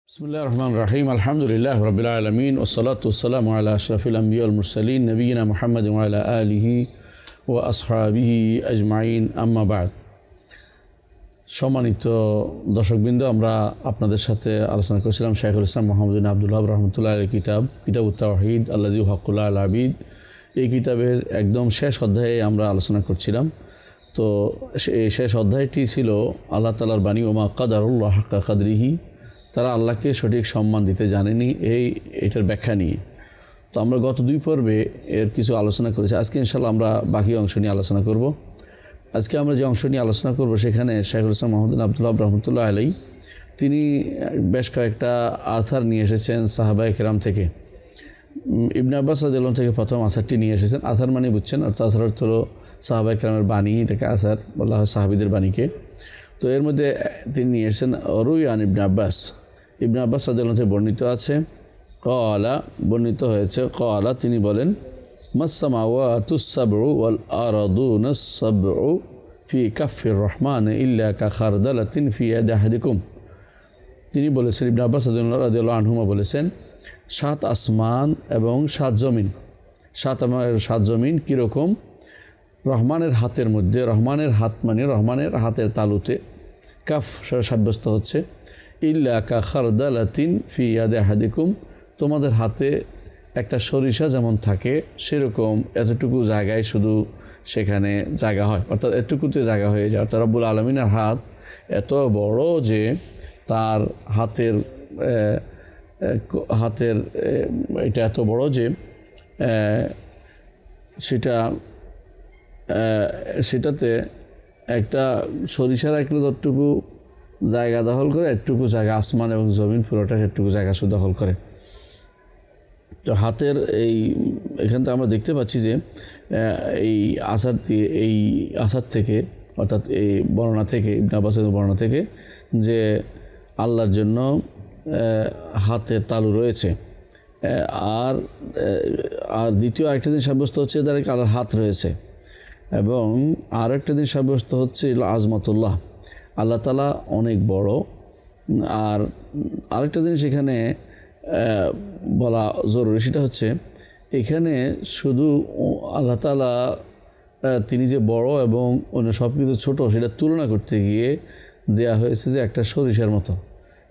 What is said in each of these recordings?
বিসমিল্লাহির রহমানির রহিম আলহামদুলিল্লাহি রাব্বিল আলামিন ওয়াসসালাতু ওয়াসসালামু আলা আশরাফিল আমবিয়া ওয়াল মুরসালিন নবিয়িনা মুহাম্মাদিন ওয়া আলা আলিহি ওয়া আসহাবিহি আজমাইন আম্মা বা'দ। সম্মানিত দর্শকবৃন্দ, আমরা আপনাদের সাথে আলোচনা করেছিলাম শাইখুল ইসলাম মুহাম্মদ বিন আব্দুল ওয়াহাব রাহমাতুল্লাহি আলাইহির কিতাবুত তাওহীদ আল্লাযী হাক্কুল আল আবিদ। এই কিতাবের একদম শেষ অধ্যায়ে আমরা আলোচনা করছিলাম। তো এই শেষ অধ্যায়টি ছিল আল্লাহ তাআলার বাণী ওমা কাদারুল্লাহ হাক্কা কাদরিহি, তারা আল্লাহকে সঠিক সম্মান দিতে জানেনি, এটার ব্যাখ্যা নিয়ে। তো আমরা গত দুই পর্বে এর কিছু আলোচনা করেছি। আজকে ইনশাআল্লাহ আমরা বাকি অংশ নিয়ে আলোচনা করব। আজকে আমরা যে অংশ নিয়ে আলোচনা করব সেখানে শাইখুল ইসলাম মুহাম্মদ বিন আব্দুল ওয়াহাব রাহমাতুল্লাহি আলাইহি তিনি বেশ কয়েকটা আথার নিয়ে এসেছেন সাহাবায়ে কেরাম থেকে। ইবনে আব্বাস রাদিয়াল্লাহু থেকে প্রথম আসারটি নিয়ে এসেছেন। আথার মানে বুঝছেন, অর্থাৎ আথার অর্থ হলো সাহাবায়ে কেরামের বাণী, এটাকে আসার বলা হয় সাহাবীদের বাণীকে। তো এর মধ্যে তিনি নিয়ে এসেছেন রুয়ান ইবনে আব্বাস রাদিয়াল্লাহু থেকে বর্ণিত আছে, বর্ণিত হয়েছে ক্বালা, তিনি বলেন মাস-সামাওয়াতুস সাবউ ওয়াল আরদুনাস সাবউ ফি কাফির রহমান ইল্লা কা খারদালাতিন ফি ইয়াদি আহাদিকুম। তিনি বলেছেন, ইবনে আব্বাস রাদিয়াল্লাহু আনহুমা বলেছেন, সাত আসমান এবং সাত জমিন কীরকম রহমানের হাতের মধ্যে, রহমানের হাত মানে রহমানের হাতের তালুতে, কাফ সাব্যস্ত হচ্ছে, ইল্লা কা খারদালাতিন ফি ইয়াদি আহাদিকুম, তোমাদের হাতে একটা সরিষা যেমন থাকে সেরকম এতটুকু জায়গায় শুধু সেখানে জায়গা হয়, অর্থাৎ এতটুকুতে জায়গা হয়ে যায়। অর্থাৎ রব্বুল আলামিনের হাত এত বড় যে তার হাতের এটা এত বড় যে সেটাতে একটা সরিষার যতটুকু জায়গা দখল করে, একটুকু জায়গা আসমান এবং জমিন পুরোটা সেটুকু জায়গা শুধু দখল করে। তো হাতের এখান থেকে আমরা দেখতে পাচ্ছি যে এই আসার থেকে, অর্থাৎ এই বর্ণনা থেকে, ইবনে আব্বাসের বর্ণনা থেকে, যে আল্লাহর জন্য হাতের তালু রয়েছে। আর দ্বিতীয় আরেকটা দিন সাব্যস্ত হচ্ছে তার আল্লাহর হাত রয়েছে, এবং আর একটা দিন সাব্যস্ত হচ্ছে আজমতুল্লাহ, আল্লাহ তাআলা অনেক বড়। আর আরেকটা জিনিস এখানে বলা জরুরি, সেটা হচ্ছে এখানে শুধু আল্লাহ তাআলা তিনি যে বড় এবং অন্য সব কিছু ছোটো সেটা তুলনা করতে গিয়ে দেয়া হয়েছে যে একটা সরিষার মতো,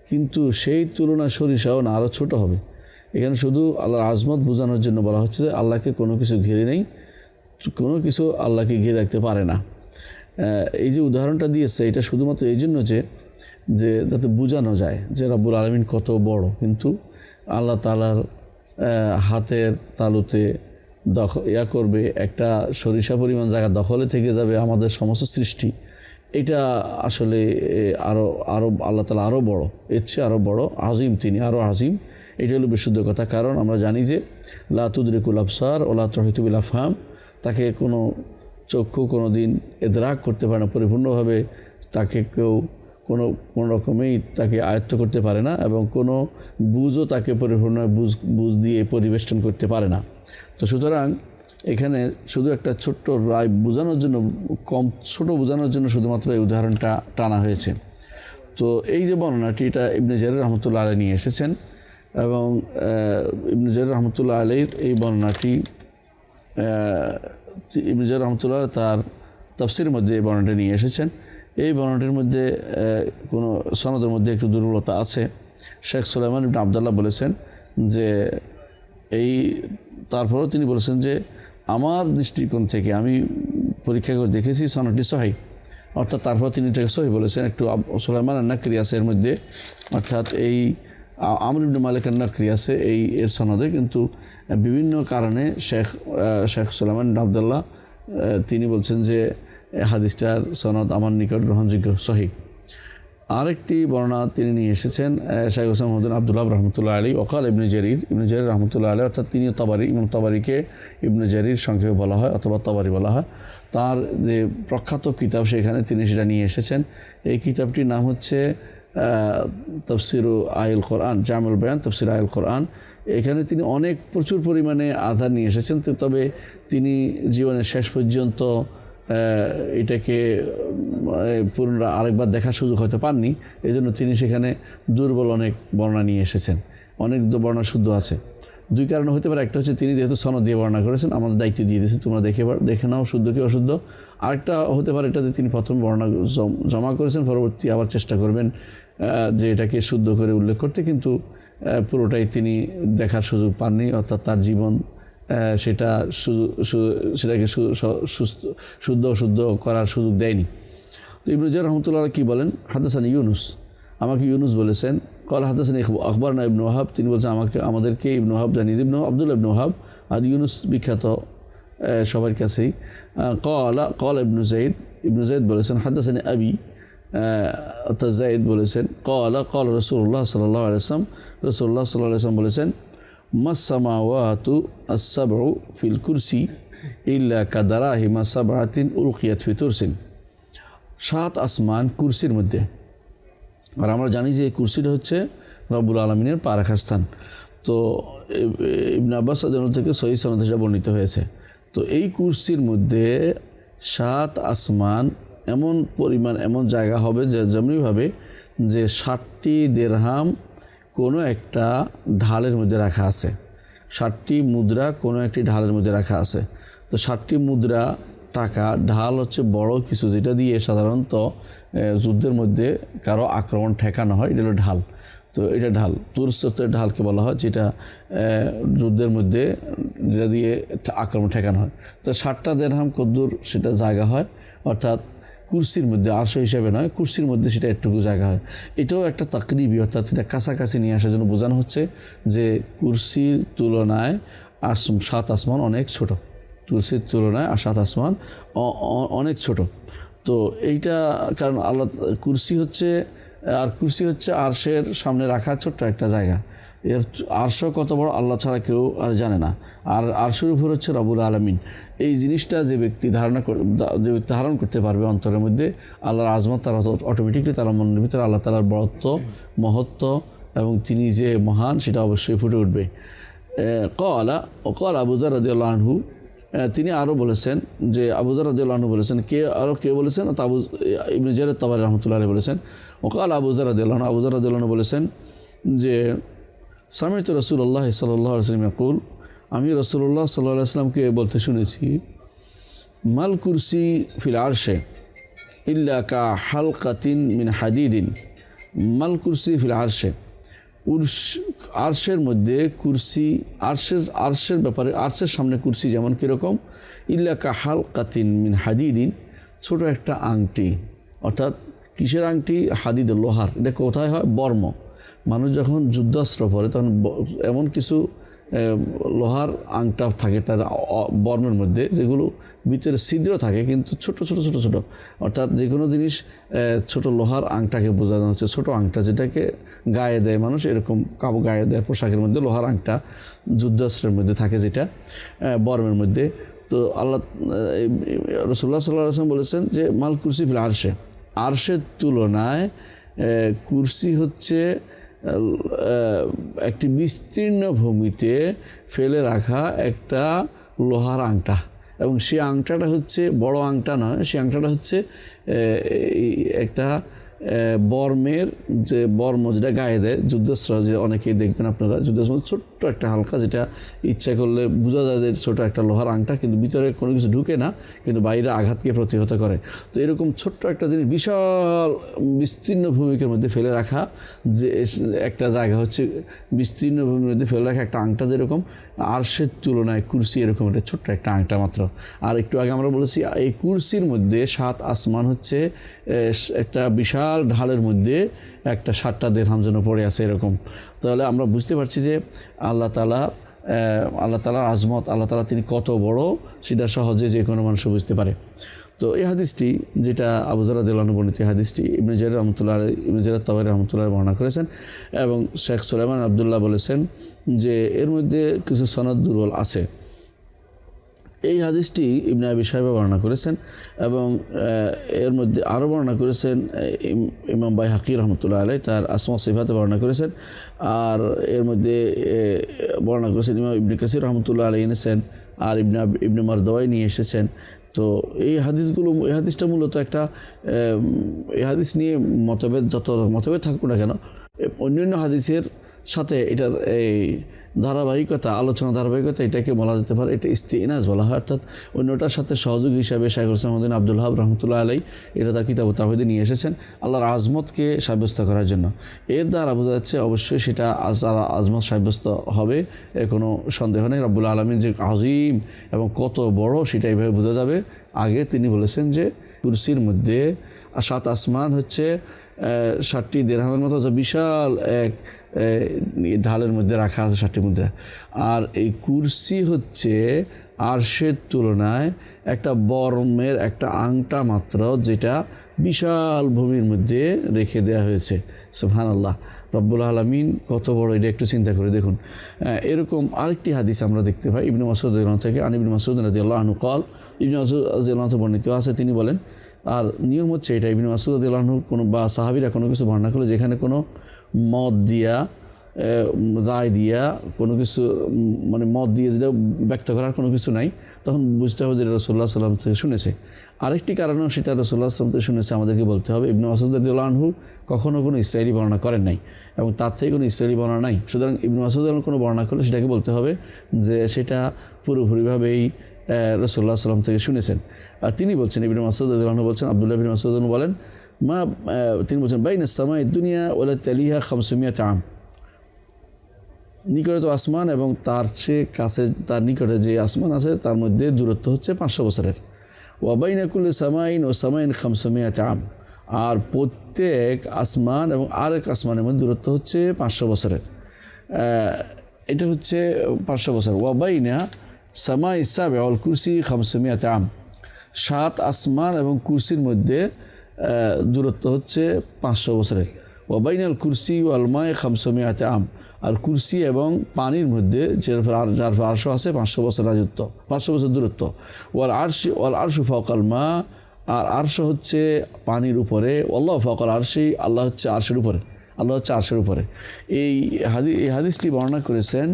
কিন্তু সেই তুলনা সরিষাও না, আরও ছোটো হবে। এখানে শুধু আল্লাহর আজমত বোঝানোর জন্য বলা হচ্ছে যে আল্লাহকে কোনো কিছু ঘিরে নেই, কোনো কিছু আল্লাহকে ঘিরে রাখতে পারে না। এই যে উদাহরণটা দিয়েছে এটা শুধুমাত্র এই জন্য যে যাতে বোঝানো যায় যে রব্বুল আলামিন কত বড়, কিন্তু আল্লাহ তাআলার হাতের তালুতে করবে একটা সরিষা পরিমাণ জায়গা দখলে থেকে যাবে আমাদের সমস্ত সৃষ্টি। এটা আসলে আরও আল্লাহ তাআলা আরও বড়, এর চেয়ে আরও বড়, আজিম, তিনি আরও আজিম। এটা হলো বিশুদ্ধ কথা। কারণ আমরা জানি যে লা তুদরিকুল আবসার ওয়া লা তুহিতু বিল আফহাম, তাকে কোনো চক্ষু কোনো দিন ইদরাক করতে পারে না পরিপূর্ণভাবে, তাকে কেউ কোনো রকমেই তাকে আয়ত্ত করতে পারে না, এবং কোনো বুঝও তাকে পরিপূর্ণ বুঝ দিয়ে পরিবেষ্টন করতে পারে না। তো সুতরাং এখানে শুধু একটা ছোট্ট রায় বোঝানোর জন্য, বোঝানোর জন্য শুধুমাত্র এই উদাহরণটা টানা হয়েছে। তো এই যে বর্ণনাটি, এটা ইবনে জারীর রাহমাতুল্লাহ আলাইহি নিয়ে এসেছেন, এবং ইবনে জারীর রাহমাতুল্লাহ আলাইহির এই বর্ণনাটি ইবনে জারীর রাহমাতুল্লাহ তার তাফসীরের মধ্যে এই বর্ণনাটি নিয়ে এসেছেন। এই বর্ণনাটির মধ্যে কোনো সনদের মধ্যে একটু দুর্বলতা আছে। শেখ সুলাইমান ইবনে আবদুল্লাহ বলেছেন যে তারপরেও তিনি বলেছেন যে আমার দৃষ্টিকোণ থেকে আমি পরীক্ষা করে দেখেছি সনদটি সহিহ, অর্থাৎ তারপর তিনি এটাকে সহিহ বলেছেন। একটু সুলাইমান আন-নাকরি আছে এর মধ্যে, অর্থাৎ এই আমর ইবনে মালিক আন-নাকরি আছে এর সনদে, কিন্তু বিভিন্ন কারণে শেখ সুলাইমান ইবনে আবদুল্লাহ তিনি বলছেন যে হাদিসটার সনদ আমার নিকট গ্রহণযোগ্য, সহিহ। আরেকটি বর্ণনা তিনি নিয়ে এসেছেন শাইখুল ইসলাম মুহাম্মদ বিন আব্দুল ওয়াহাব রাহমাতুল্লাহি আলাইহি ওয়াকাল ইবনে জারীর রাহমাতুল্লাহি আলাইহি, অর্থাৎ তিনি ইমাম তাবারিকে ইবনে জারীর সংক্ষেপে বলা হয় অথবা তাবারি বলা হয়। তার যে প্রখ্যাত কিতাব সেখানে তিনি সেটা নিয়ে এসেছেন। এই কিতাবটির নাম হচ্ছে তাফসিরু আইল কোরআন, জামিউল বায়ান তাফসির আইল কোরআন। এখানে তিনি প্রচুর পরিমাণে আধার নিয়ে এসেছেন। তবে তিনি জীবনের শেষ পর্যন্ত এটাকে পুনরায় আরেকবার দেখার সুযোগ হয়তো পাননি, এই জন্য তিনি সেখানে দুর্বল অনেক বর্ণনা নিয়ে এসেছেন। অনেক বর্ণনা শুদ্ধ আছে। দুই কারণে হতে পারে, একটা হচ্ছে তিনি যেহেতু সনদ দিয়ে বর্ণনা করেছেন, আমাদের দায়িত্ব দিয়ে দিয়েছেন তোমরা দেখে নাও শুদ্ধ কি অশুদ্ধ। আরেকটা হতে পারে এটাতে তিনি প্রথম বর্ণনা জমা করেছেন, পরবর্তী আবার চেষ্টা করবেন যে এটাকে শুদ্ধ করে উল্লেখ করতে, কিন্তু পুরোটাই তিনি দেখার সুযোগ পাননি, অর্থাৎ তার জীবন সেটাকে শুদ্ধ অশুদ্ধ করার সুযোগ দেয়নি। তো ইবনে জারীর রাহমাতুল্লাহ কি বলেন, হাদাসানি ইউনুস, আমাকে ইউনুস বলেছেন, কল হাদাসানি আখবারনা ইবনে ওয়াহাব, তিনি বলছেন আমাদেরকে ইবনে ওয়াহাব জানিয়ে ইবনে আব্দুল্লাহ ইবনে ওয়াহাব, আর ইউনুস বিখ্যাত সবার কাছেই। কল ইবনে যায়েদ বলেছেন হাদাসানি আবি, অর্থাৎ যায়েদ বলেছেন কল রাসূলুল্লাহ সাল্লাল্লাহু আলাইহি ওয়াসাল্লাম, রাসূলুল্লাহ সাল্লাল্লাহু আলাইহি ওয়াসাল্লাম বলেছেন মাস-সামাওয়াতু আস-সাবউ ফিল কুরসি ইল্লা কাদারাহিমা সাবআতিন উলকিয়াত ফি তুরসিন। 7 আসমান কুরসির মধ্যে, আর আমরা জানি যে এই কুরসিটা হচ্ছে রব্বুল আলামিনের পা রাখার স্থান। তো ইবনে আব্বাস রাদিয়াল্লাহু থেকে সহিহ সনদে সেটা বর্ণিত হয়েছে। তো এই কুরসির মধ্যে 7 আসমান এমন পরিমাণ, এমন জায়গা হবে যে যেমনিভাবে যে 7টি দিরহাম কোনো একটা ঢালের মধ্যে রাখা আছে, 7টি মুদ্রা কোনো একটি ঢালের মধ্যে রাখা আছে। তো 7টি মুদ্রা, টাকা, ঢাল হচ্ছে বড় কিছু, যেটা দিয়ে সাধারণত যুদ্ধের মধ্যে কারো আক্রমণ ঠেকানো হয়, এটা হলো ঢাল। তো এটা ঢাল, তুরস্তের ঢালকে বলা হয়, যেটা যুদ্ধের মধ্যে যেটা দিয়ে আক্রমণ ঠেকানো হয়। তো 7টা দিরহাম কদ্দুর সেটা জায়গা হয়, অর্থাৎ কুরসির মধ্যে, আরশ হিসাবে নয়, কুরসির মধ্যে সেটা একটুকু জায়গা হয়। এটাও একটা তাকরিবি, অর্থাৎ এটা কাছাকাছি নিয়ে আসার জন্য বোঝানো হচ্ছে যে কুরসির তুলনায় 7 আসমান অনেক ছোট, কুরসির তুলনায় 7 আসমান অনেক ছোট। তো এইটা কারণ আল্লাহ কুরসি হচ্ছে আরশের সামনে রাখার ছোট্ট একটা জায়গা। এর আরশ কত বড় আল্লাহ ছাড়া কেউ আর জানে না। আর আরশের উপর হচ্ছে রব্বুল আলামিন। এই জিনিসটা যে ব্যক্তি ধারণ করতে পারবে অন্তরের মধ্যে, আল্লাহর আজমত তার অটোমেটিকলি তার মনের ভিতরে আল্লাহ তাআলার বড়ত্ব, মহত্ব এবং তিনি যে মহান সেটা অবশ্যই ফুটে উঠবে। ক্বালা আবু যার রাদিয়াল্লাহু আনহু, তিনি আরও বলেছেন যে আবু যার রাদিয়াল্লাহু আনহু বলেছেন, কে বলেছেন, আবু ইবনে জারীর তাবারি রাহমাতুল্লাহ আলাইহি বলেছেন, ওকাল আবু যার রাদিয়াল্লাহু আনহু বলেছেন যে সামি'তু রাসূলুল্লাহ সাল্লাল্লাহু আলাইহি ওয়াসাল্লাম ইয়াকুল, আমি রাসূলুল্লাহ সাল্লাল্লাহু আলাইহি ওয়াসাল্লামকে বলতে শুনেছি, মাল কুরসি ফিল আরশে ইল্লা কা হালকাতিন মিন হাদিদিন। মাল কুরসি ফিল আরশে, আরশের মধ্যে কুরসি, আরশের ব্যাপারে, আরশের সামনে কুরসি যেমন কীরকম, ইল্লা কা হালকাতিন মিন হাদিদিন, ছোট একটা আংটি, অর্থাৎ কিসের আংটি, হাদিদ, লোহার। এটা কোথায় হয়, বর্ম। মানুষ যখন যুদ্ধাস্ত্র পরে তখন এমন কিছু লোহার আংটা থাকে তার বর্মের মধ্যে, যেগুলো ভিতরে ছিদ্র থাকে কিন্তু ছোট ছোট ছোট ছোট, অর্থাৎ যে কোনো জিনিস ছোট লোহার আংটাকে বোঝানো হচ্ছে, ছোট আংটা যেটাকে গায়ে দেয় মানুষ, এরকম গায়ে দেয় পোশাকের মধ্যে লোহার আংটা যুদ্ধাস্ত্রের মধ্যে থাকে, যেটা বর্মের মধ্যে। তো আল্লাহ রাসূলুল্লাহ সাল্লাল্লাহু আলাইহি ওয়াসাল্লাম বলেছেন যে মাল কুরসি ফিল আরশে, আরশের তুলনায় কুরসি হচ্ছে একটি বিস্তীর্ণ ভূমিতে ফেলে রাখা একটা লোহার আংটা, এবং সেই আংটাটা হচ্ছে বড় আংটা নয়, সেই আংটাটা হচ্ছে একটা বর্মের যে বর্ম যেটা গায়ে দেয় যুদ্ধাস্ত্র, যে অনেকেই দেখবেন আপনারা যুদ্ধাস্ত্র ছোট্ট একটা হালকা, যেটা ইচ্ছা করলে বোঝা যায় যে ছোটো একটা লোহার আংটা, কিন্তু ভিতরে কোনো কিছু ঢুকে না, কিন্তু বাইরে আঘাতকে প্রতিহত করে। তো এরকম ছোট্ট একটা জিনিস বিশাল বিস্তীর্ণ ভূমিকার মধ্যে ফেলে রাখা, যে একটা জায়গা হচ্ছে বিস্তীর্ণ ভূমির মধ্যে ফেলে রাখা একটা আংটা, যেরকম আরশের তুলনায় কুরসি এরকম একটা ছোট্ট একটা আংটা মাত্র। আর একটু আগে আমরা বলেছি এই কুরসির মধ্যে 7 আসমান হচ্ছে একটা বিশাল ঢালের মধ্যে একটা 7টা দিরহাম যেন পড়ে আছে এরকম। তাহলে আমরা বুঝতে পারছি যে আল্লাহ তাআলার আজমত, আল্লাহ তাআলা তিনি কত বড়, সেটা সহজে যে কোনো মানুষ বুঝতে পারে। তো এই হাদিসটি, যেটা আবু যার রাদিয়াল্লাহু আনহু বর্ণিত হাদিসটি, ইবনে জারীর তাবারি রাহমাতুল্লাহ বর্ণনা করেছেন, এবং শেখ সুলাইমান আব্দুল্লাহ বলেছেন যে এর মধ্যে কিছু সনদ দুর্বল আছে। এই হাদিসটি ইবনে আবি শাইবা বর্ণনা করেছেন, এবং এর মধ্যে আরও বর্ণনা করেছেন ইমাম বাইহাকি রহমতুল্লাহ আলাইহি, তার আসমা সিফাতে বর্ণনা করেছেন। আর এর মধ্যে বর্ণনা করেছেন ইমাম ইবনে কাসির রহমতুল্লাহ আলাইহি এনেছেন, আর ইবনে মারদাওয়াই নিয়ে এসেছেন। তো এই হাদিসটা মূলত একটা এই হাদিস নিয়ে যত মতভেদ থাকুক না কেন, অন্যান্য হাদিসের সাথে এটার এই আলোচনা ধারাবাহিকতা এটাকে বলা যেতে পারে, এটা ইস্তিনাস বলা হয়। অর্থাৎ অন্যটার সাথে সহযোগী হিসাবে শাইখুল ইসলাম আব্দুল ওয়াহাব রহমতুল্লাহ আলাই এটা তার কিতাব তাওহীদে নিয়ে এসেছেন আল্লাহর আজমতকে সাব্যস্ত করার জন্য। এর দ্বারা বোঝা যাচ্ছে অবশ্যই সেটা আজমত সাব্যস্ত হবে, কোনো সন্দেহ নেই। রব্বুল আলামিন যে আজিম এবং কত বড় সেটা এইভাবে বোঝা যাবে। আগে তিনি বলেছেন যে কুরসির মধ্যে 7 আসমান হচ্ছে 7টি দিরহামের মতো বিশাল এক ঢালের মধ্যে রাখা আছে 7টি মুদ্রা। আর এই কুরসি হচ্ছে আরশের তুলনায় একটা বর্মের একটা আংটা মাত্র, যেটা বিশাল ভূমির মধ্যে রেখে দেওয়া হয়েছে। সুবহানাল্লাহ, রব্বুল আলামিন কত বড়, এটা একটু চিন্তা করে দেখুন। এরকম আরেকটি হাদিস আমরা দেখতে পাই ইবনে মাসউদ রাদিয়াল্লাহু থেকে, ইবনে মাসউদ রাদিয়াল্লাহু আনহু قال, ইবনে মাসউদ রাদিয়াল্লাহু আনহু বর্ণিত আছে, তিনি বলেন, আর নিয়ম হচ্ছে এটা, ইবনে মাসউদ রাদিয়াল্লাহু আনহু কোনো বা সাহাবীরা কোনো কিছু বর্ণনা করলে যেখানে কোনো মত দিয়া রায় দিয়া কোনো কিছু মানে মত দিয়ে যেটা ব্যক্ত করার কোনো কিছু নাই, তখন বুঝতে হবে যে রাসূলুল্লাহ সাল্লাল্লাহু আলাইহি ওয়াসাল্লাম থেকে শুনেছে। আরেকটি কারণও সেটা রাসূলুল্লাহ সাল্লাল্লাহু আলাইহি ওয়াসাল্লাম থেকে শুনেছে আমাদেরকে বলতে হবে। ইবনে মাসউদ রাদিয়াল্লাহু আনহু কখনো কোনো ইসরায়েলি বর্ণনা করেন নাই এবং তার থেকে কোনো ইসরায়েলি বর্ণনা নাই, সুতরাং ইবনে মাসউদ কোনো বর্ণনা করলে সেটাকে বলতে হবে যে সেটা পুরোপুরিভাবেই রাসূলুল্লাহ সাল্লাল্লাহু আলাইহি ওয়াসাল্লাম থেকে শুনেছেন। আর তিনি বলছেন, ইবনে মাসউদ রাদিয়াল্লাহু আনহু বলছেন, আব্দুল্লাহ ইবনে মাসউদ বলেন, তিনি বলছেন বাইনাস সামাই দুনিয়া ওয়ালা তালিহা 500 আম, নিকটে আসমান এবং তার চেয়ে কাছে তার নিকটে যে আসমান আছে তার মধ্যে দূরত্ব হচ্ছে 500 বছরের। ওয়া বাইনা কুল্লি সামাইন ও সামাইন 500 আম, আর প্রত্যেক আসমান এবং আরেক আসমানের মধ্যে দূরত্ব হচ্ছে 500 বছরের। এটা হচ্ছে 500 বছর। ওয়া বাইনা সামাই সাবে অল কুরসি 500 আম, 7 আসমান এবং কুরসির মধ্যে দূরত্ব হচ্ছে 500 বছরের। ওয়াবাইনাল কুরসি ওয়াল মায়ে 500 আম, আর কুরসি এবং পানির মধ্যে যার আরশ আছে 500 বছর রাজত্ব, 500 বছর দূরত্ব। ওয়াল আরশু ফাওকাল মা, আর আরশ হচ্ছে পানির উপরে। আল্লাহ ফাওকাল আরশি, আল্লাহ হচ্ছে আরশের উপরে, আল্লাহ হচ্ছে আরশের উপরে। এই হাদিসটি বর্ণনা করেছেন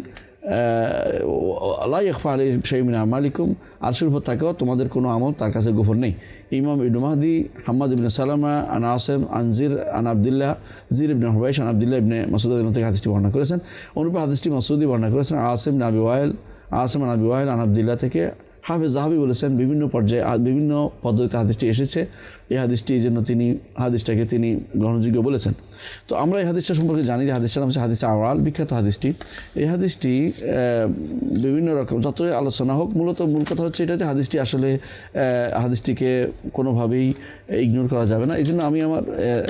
লা ইয়াখফা আলাইহি শাইউন মিন আমালিকুম, আরশের উপর থাকেও তোমাদের কোনো আমল তার কাছে গোপন নেই। ইমাম ইবনে মাহদি হাম্মাদ ইবনে সালামা আন আসিম আন জির আন আব্দুল্লাহ জির ইবনে হুবাইশ আন আব্দুল্লাহ ইবনে মাসউদ থেকে হাদিসটি বর্ণনা করেছেন। অনুরূপ হাদিসটি মাসউদি বর্ণনা করেছেন আসিম আন আবি ওয়াইল আন আব্দুল্লাহ থেকে। হাফেজ যাহাবি বলেছেন বিভিন্ন পর্যায়ে বিভিন্ন পদ্ধতিতে হাদিসটি এসেছে, এই হাদিসটি এই জন্য হাদিসটাকে তিনি গ্রহণযোগ্য বলেছেন। তো আমরা এই হাদিসটা সম্পর্কে জানি যে হাদিসটার নাম হচ্ছে হাদিসে আওয়াল, বিখ্যাত হাদিসটি। এই হাদিসটি বিভিন্ন রকম যতই আলোচনা হোক, মূল কথা হচ্ছে এটা যে হাদিসটি আসলে হাদিসটিকে কোনোভাবেই ইগনোর করা যাবে না। এই জন্য আমি আমার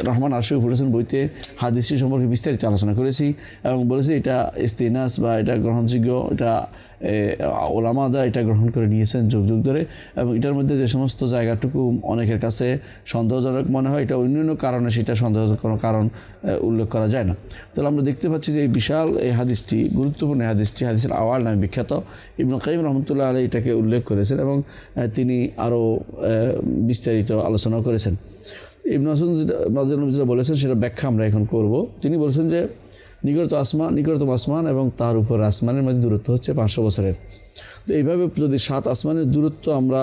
রহমান আরশিফ পড়েছেন বইতে হাদিসটি সম্পর্কে বিস্তারিত আলোচনা করেছি এবং বলেছি এটা ইস্তিনাস বা এটা গ্রহণযোগ্য, এটা ওলামাদা এটা গ্রহণ করে নিয়েছেন যুগ যুগ ধরে। এবং এটার মধ্যে যে সমস্ত জায়গাটুকু অনেকের কাছে সন্দেহজনক মনে হয়, এটা অন্যান্য কারণে সেটা সন্দেহজনক কোনো কারণ উল্লেখ করা যায় না। তাহলে আমরা দেখতে পাচ্ছি যে এই বিশাল এই হাদিসটি, গুরুত্বপূর্ণ হাদিসটি, হাদিসের আওয়াল নামে বিখ্যাত। ইবনে কাইয়িম রাহমাতুল্লাহ আলাইহি এটাকে উল্লেখ করেছেন এবং তিনি আরও বিস্তারিত আলোচনা করেছেন। ইবনে মাসউদ যেটা বলেছেন সেটা ব্যাখ্যা আমরা এখন করব। তিনি বলেছেন যে নিকটতম আসমান এবং তার উপর আসমানের মধ্যে দূরত্ব হচ্ছে 500 বছরের। তো এইভাবে যদি 7 আসমানের দূরত্ব আমরা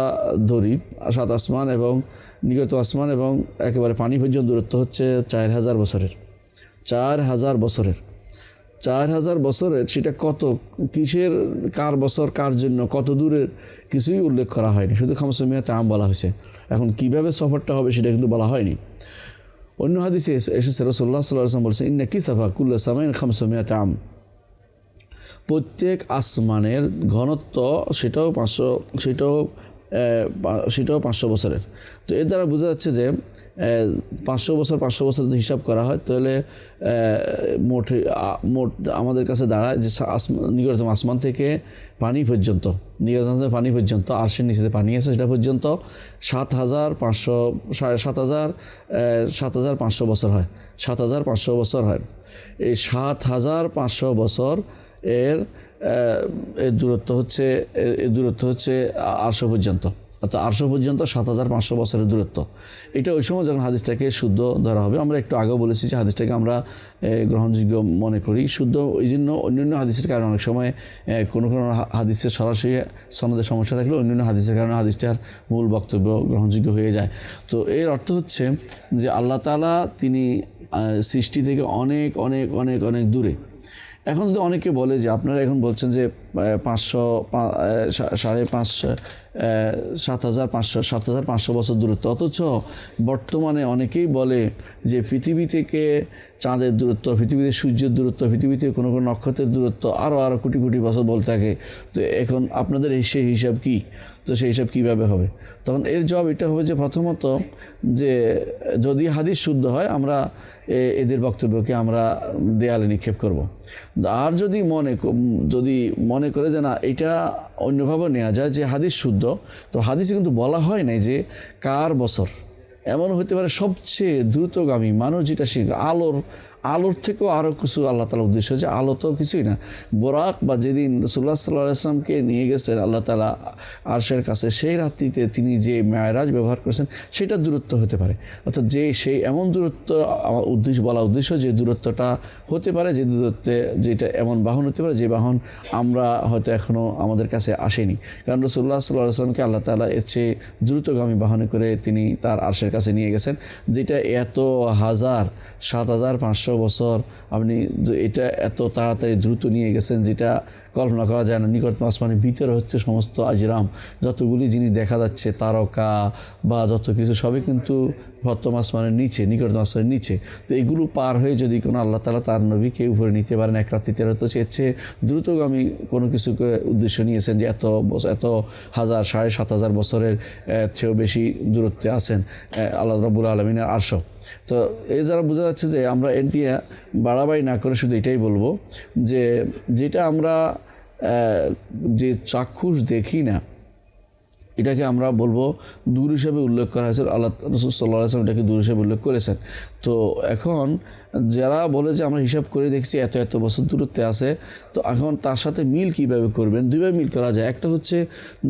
ধরি, 7 আসমান এবং নিকটতম আসমান এবং একেবারে পানি পর্যন্ত দূরত্ব হচ্ছে 4000 বছরের। 4000 বছরের সেটা কত, কিসের, কার বছর, কার জন্য, কত দূরের কিছুই উল্লেখ করা হয়নি, শুধু 500 আম বলা হয়েছে। এখন কিভাবে সফরটা হবে সেটা কিন্তু বলা হয়নি। অন্য হাদিসে এসেছে রাসূলুল্লাহ সাল্লাল্লাহু আলাইহি ওয়াসাল্লাম বলেছেন, ইন্না কিসাফা কুল্লা সামাইন 500 আম, প্রত্যেক আসমানের ঘনত্ব সেটাও 500 বছরের। তো এর দ্বারা বোঝা যাচ্ছে যে 500 বছর যদি হিসাব করা হয় তাহলে মোট আমাদের কাছে দাঁড়ায় যে নিকটতম আসমান থেকে পানি পর্যন্ত, আরশের নিচে পানি আছে সেটা পর্যন্ত 7,500 বছর হয়। 7,500 বছর হয়। এই 7,500 বছর এর দূরত্ব হচ্ছে আরশ পর্যন্ত। অর্থাৎ 800 পর্যন্ত 7500 বছরের দূরত্ব। এটা ওই সময় যখন হাদিসটাকে শুদ্ধ ধরা হবে। আমরা একটু আগেও বলেছি যে হাদিসটাকে আমরা গ্রহণযোগ্য মনে করি শুদ্ধ, ওই জন্য অন্যান্য হাদিসের কারণে অনেক সময় কোনো হাদিসের সরাসরি সনদের সমস্যা থাকলে অন্যান্য হাদিসের কারণে হাদিসটার মূল বক্তব্য গ্রহণযোগ্য হয়ে যায়। তো এর অর্থ হচ্ছে যে আল্লাহ তাআলা তিনি সৃষ্টি থেকে অনেক অনেক অনেক অনেক দূরে। এখন যদি অনেকে বলে যে আপনারা এখন বলছেন যে 7500 বছর দূরত্ব, অথচ বর্তমানে অনেকেই বলে যে পৃথিবী থেকে চাঁদের দূরত্ব, পৃথিবীতে সূর্যের দূরত্ব, পৃথিবীতে কোনো কোনো নক্ষত্রের দূরত্ব আরও কোটি কোটি বছর বলতে থাকে। তো এখন আপনাদের সেই হিসাব কী? তো সেই হিসাব কীভাবে হবে? তখন এর জবাব এটা হবে যে প্রথমত যে যদি হাদিস শুদ্ধ হয় আমরা এদের বক্তব্যকে আমরা দেয়ালে নিক্ষেপ করব। আর যদি মনে করে যে না এটা অন্যভাবে নেওয়া যায় যে হাদিস শুদ্ধ, তো হাদিসে কিন্তু বলা হয় নাই যে কার বছর। এমন হতে পারে সবচেয়ে দ্রুতগামী মানুষ যেটা শিখে আলোর থেকেও আরও কিছু আল্লাহ তাআলা উদ্দেশ্য, যে আলো তো কিছুই না। বোরাক বা যেদিন রাসূলুল্লাহ সাল্লাল্লাহু আলাইহি ওয়াসাল্লামকে নিয়ে গেছেন আল্লাহ তাআলা আরশের কাছে, সেই রাত্রিতে তিনি যে মেরাজ ব্যবহার করেছেন সেটা দূরত্ব হতে পারে। অর্থাৎ সেই এমন দূরত্ব উদ্দেশ্য যে দূরত্বটা হতে পারে, যে দূরত্বে যেটা এমন বাহন হতে পারে যে বাহন আমরা হয়তো এখনও আমাদের কাছে আসেনি। কারণ রাসূলুল্লাহ সাল্লাল্লাহু আলাইহি ওয়াসাল্লামকে আল্লাহ তাআলা এর চেয়ে দ্রুতগামী বাহনে করে তিনি তার আরশের কাছে নিয়ে গেছেন, যেটা 7500 বছর আপনি এটা এত তাড়াতাড়ি দ্রুত নিয়ে গেছেন যেটা কল্পনা করা যায় না। নিকটতম আসমানের ভিতরে হচ্ছে সমস্ত আজরাম, যতগুলি জিনিস দেখা যাচ্ছে, তারকা বা যত কিছু সবই কিন্তু প্রথম আসমানের নিচে, নিকটতম আসমানের নিচে। তো এগুলো পার হয়ে যদি কোনো আল্লাহ তাআলা তার নবীকে উপরে নিতে পারেন এক রাত্রিতে, হয়তো এর চেয়ে দ্রুতগামী কোনো কিছুকে উদ্দেশ্য নিয়েছেন যে এত 7,500 বছরের চেয়েও বেশি দূরত্বে আছেন আল্লাহ রাব্বুল আলামিনের আরশ। তো এই যারা বোঝা যাচ্ছে যে আমরা এর দিয়ে বাড়াবাড়ি না করে শুধু এটাই বলবো যে যেটা আমরা যে চাক্ষুষ দেখি না এটাকে আমরা বলবো দূর হিসেবে উল্লেখ করা হয়েছে। আল্লাহ রাসূল সাল্লাল্লাহু আলাইহি ওয়াসাল্লাম এটাকে দূর হিসেবে উল্লেখ করেছেন। তো এখন যারা বলে যে আমরা হিসাব করে দেখছি এত বছর দূরত্বে আছে, তো এখন তার সাথে মিল কীভাবে করবেন? দুইভাবে মিল করা যায়। একটা হচ্ছে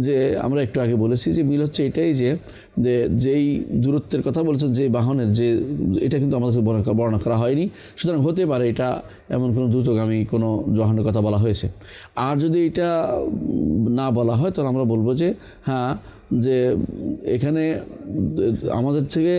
যে আমরা একটু আগে বলেছি যে মিল হচ্ছে এটাই যে যেই দূরত্বের কথা বলছেন যে বাহনের, যে এটা কিন্তু আমাদের বর্ণনা করা হয়নি, সুতরাং হতে পারে এটা এমন কোনো দ্রুতগামী কোনো বাহনের কথা বলা হয়েছে। আর যদি এটা না বলা হয় তাহলে আমরা বলবো যে হ্যাঁ, যে এখানে আমাদের থেকে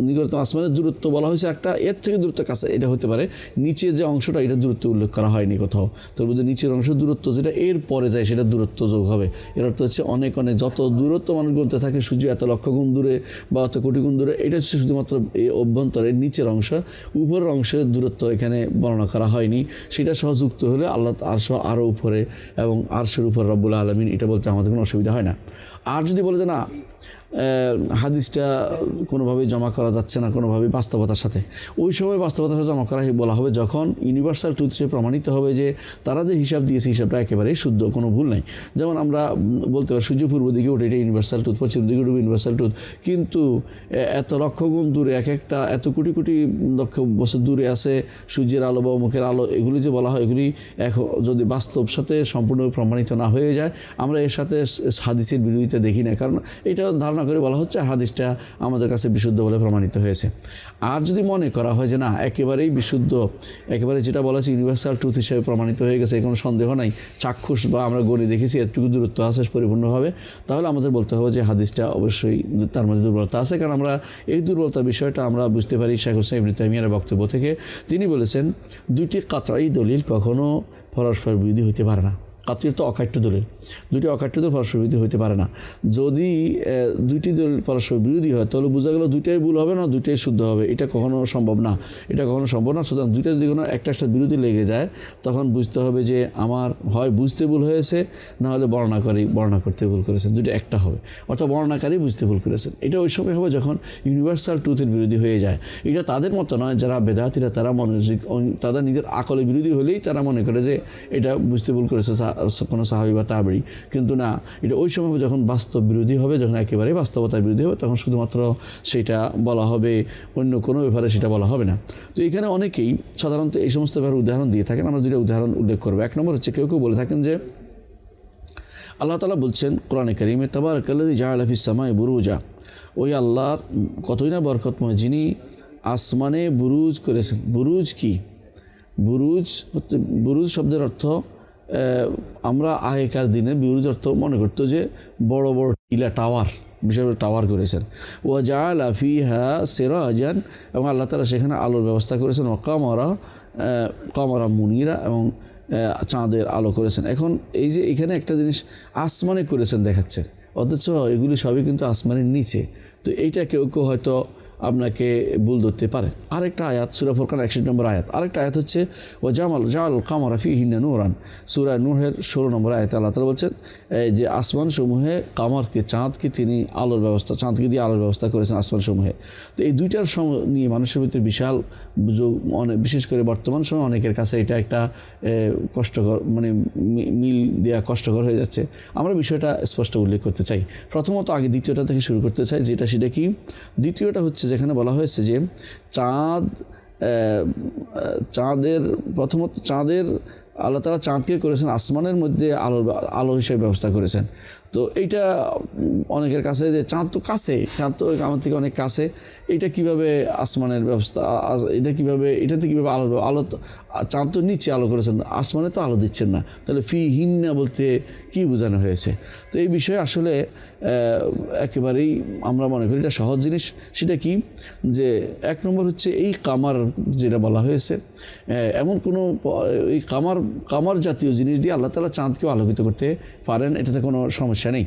নিকটতম আসমানের দূরত্ব বলা হয়েছে একটা, এর থেকে দূরত্ব কাছে এটা হতে পারে। নিচের যে অংশটা এটা দূরত্ব উল্লেখ করা হয়নি কোথাও, তো বুঝে নিচের অংশ দূরত্ব যেটা এর পরে যায় সেটা দূরত্ব যোগ হবে। এর অর্থ হচ্ছে অনেক যত দূরত্ব মানুষ গুনতে থাকে, সূর্য এত লক্ষ গুণ দূরে বা এত কোটি গুণ দূরে, এটা হচ্ছে শুধুমাত্র এই অভ্যন্তরের নিচের অংশ। উপরের অংশের দূরত্ব এখানে বর্ণনা করা হয়নি, সেটা সহ যুক্ত হলে আল্লাহ আরশ আরও উপরে এবং আরশের উপর রব্বুল আলামিন, এটা বলতে আমাদের কোনো অসুবিধা হয় না। আর যদি বলে যে না হাদিসটা কোনোভাবেই জমা করা যাচ্ছে না কোনোভাবেই বাস্তবতার সাথে, ওই সময় বাস্তবতার সাথে জমা করা বলা হবে যখন ইউনিভার্সাল ট্রুথ হিসেবে প্রমাণিত হবে যে তারা যে হিসাব দিয়েছে হিসাবটা একেবারেই শুদ্ধ, কোনো ভুল নাই। যেমন আমরা বলতে পারি সূর্য পূর্ব দিকে ওঠে, এটা ইউনিভার্সাল ট্রুথ, পশ্চিম দিকে উঠবে ইউনিভার্সাল ট্রুথ, কিন্তু এত লক্ষ গুণ দূরে একটা এত কোটি কোটি লক্ষ বছর দূরে আছে সূর্যের আলো বা মুখের আলো, এগুলি যে বলা হয় এগুলি যদি বাস্তব সাথে সম্পূর্ণভাবে প্রমাণিত না হয়ে যায়, আমরা এর সাথে হাদিসের বিরোধিতা দেখি না, কারণ এটা ধারণা করে বলা হচ্ছে হাদিসটা আমাদের কাছে বিশুদ্ধ বলে প্রমাণিত হয়েছে। আর যদি মনে করা হয় যে না একেবারেই বিশুদ্ধ, একেবারে যেটা বলা হচ্ছে ইউনিভার্সাল ট্রুথ হিসেবে প্রমাণিত হয়ে গেছে, কোনো সন্দেহ নাই, চাক্ষুষ বা আমরা গণে দেখেছি এতটুকু দূরত্ব আছে পরিপূর্ণভাবে, তাহলে আমাদের বলতে হবে যে হাদিসটা অবশ্যই তার মধ্যে দুর্বলতা আছে। কারণ আমরা এই দুর্বলতার বিষয়টা আমরা বুঝতে পারি শাইখুল ইসলাম ইবনে তাইমিয়ার বক্তব্য থেকে। তিনি বলেছেন দুইটি কাতঈ দলিল কখনো পরস্পর বিরোধী হতে পারে না। কাতঈ তো অকাট্য দলিল, দুইটি অকাট্য দলিল পরস্পর বিরোধী হতে পারে না। যদি দুইটি দলিল পরস্পর বিরোধী হয় তাহলে বোঝা গেল দুইটাই ভুল হবে না, দুইটাই শুদ্ধ হবে, এটা কখনো সম্ভব না, এটা কখনো সম্ভব না। সুতরাং দুইটা যদি কোনো একটা বিরোধী লেগে যায় তখন বুঝতে হবে যে আমার হয় বুঝতে ভুল হয়েছে, না হলে বর্ণনা করতে ভুল করেছেন, দুইটা একটা হবে, অর্থাৎ বর্ণনাকারী বুঝতে ভুল করেছেন। এটা ওই সময় হবে যখন ইউনিভার্সাল ট্রুথের বিরোধী হয়ে যায়। এটা তাদের মতো নয় যারা বেদাতীরা, তারা তাদের নিজের আকলে বিরোধী হলেই তারা মনে করে যে এটা বুঝতে ভুল করেছে কোনো সাহাবী বা তাবেঈ, কিন্তু না, এটা ওই সময় যখন বাস্তব বিরোধী হবে, যখন একেবারে বাস্তবতার বিরোধী হবে, তখন শুধুমাত্র সেটা বলা হবে, অন্য কোনো ব্যাপারে সেটা বলা হবে না। তো এখানে অনেকেই সাধারণত এই সমস্ত ব্যাপারে উদাহরণ দিয়ে থাকেন, আমরা দুইটা উদাহরণ উল্লেখ করবো। এক নম্বর হচ্ছে কেউ বলে থাকেন যে আল্লাহ তাআলা বলছেন কোরআনে কারীমে, তাবারাকাল্লাযী জাআলা ফিস সামাই বুরুজা, ওই আল্লাহর কতই না বরকতময় যিনি আসমানে বুরুজ করেছেন। বুরুজ কি? বুরুজ শব্দের অর্থ আমরা আগেকার দিনে বুরুজ অর্থ মনে করতো যে বড় বড় টিলা, টাওয়ার, বিশেষ করে টাওয়ার করেছেন। ও জাআলা ফিহা সিরাজান, এবং আল্লাহ তাআলা সেখানে আলোর ব্যবস্থা করেছেন। ও কামারা মুনিরা, এবং চাঁদের আলো করেছেন। এখন এই যে এখানে একটা জিনিস আসমানে করেছেন দেখাচ্ছে, অথচ এগুলি সবই কিন্তু আসমানের নিচে। তো এইটা কেউ কেউ হয়তো আপনাকে ভুল ধরতে পারে। আরেকটা আয়াত সূরা ফুরকান 61 নম্বর আয়াত, আরেকটা আয়াত হচ্ছে ও জাআল কামারা ফিহিন্না নূরান, সূরা নূহের 16 নম্বর আয়াতে আল্লাহ তাআলা বলছেন যে আসমান সমূহে কামারকে, চাঁদকে তিনি আলোর ব্যবস্থা, চাঁদকে দিয়ে আলোর ব্যবস্থা করেছেন আসমান সমূহে। তো এই দুইটার নিয়ে মানুষের ভিতরে বিশাল, বিশেষ করে বর্তমান সময় অনেকের কাছে এটা একটা কষ্টকর, মানে মিল দেওয়া কষ্টকর হয়ে যাচ্ছে। আমরা বিষয়টা স্পষ্ট উল্লেখ করতে চাই। প্রথমত আগে দ্বিতীয়টা থেকে শুরু করতে চাই, সেটা কি? দ্বিতীয়টা হচ্ছে যেখানে বলা হয়েছে যে চাঁদের প্রথমত চাঁদের আল্লাহ তাআলা চাঁদকে করেছেন আসমানের মধ্যে আলো হিসেবে ব্যবস্থা করেছেন। তো এইটা অনেকের কাছে যে চাঁদ তো কাছে, চাঁদ তো আমার থেকে অনেক কাছে, এটা কিভাবে আসমানের ব্যবস্থা, এটাতে কীভাবে আলো চাঁদ তো নিচে আলো করেছেন, আসমানে তো আলো দিচ্ছেন না, তাহলে ফি হিন্না বলতে কি বোঝানো হয়েছে? তো এই বিষয়ে আসলে একেবারেই আমরা মনে করি এটা সহজ জিনিস। সেটা কি? যে এক নম্বর হচ্ছে এই কামার যেটা বলা হয়েছে, এমন কোনো এই কামার জাতীয় জিনিস দিয়ে আল্লাহ তাআলা চাঁদকেও আলোকিত করতে পারেন, এটাতে কোনো সমস্যা নেই।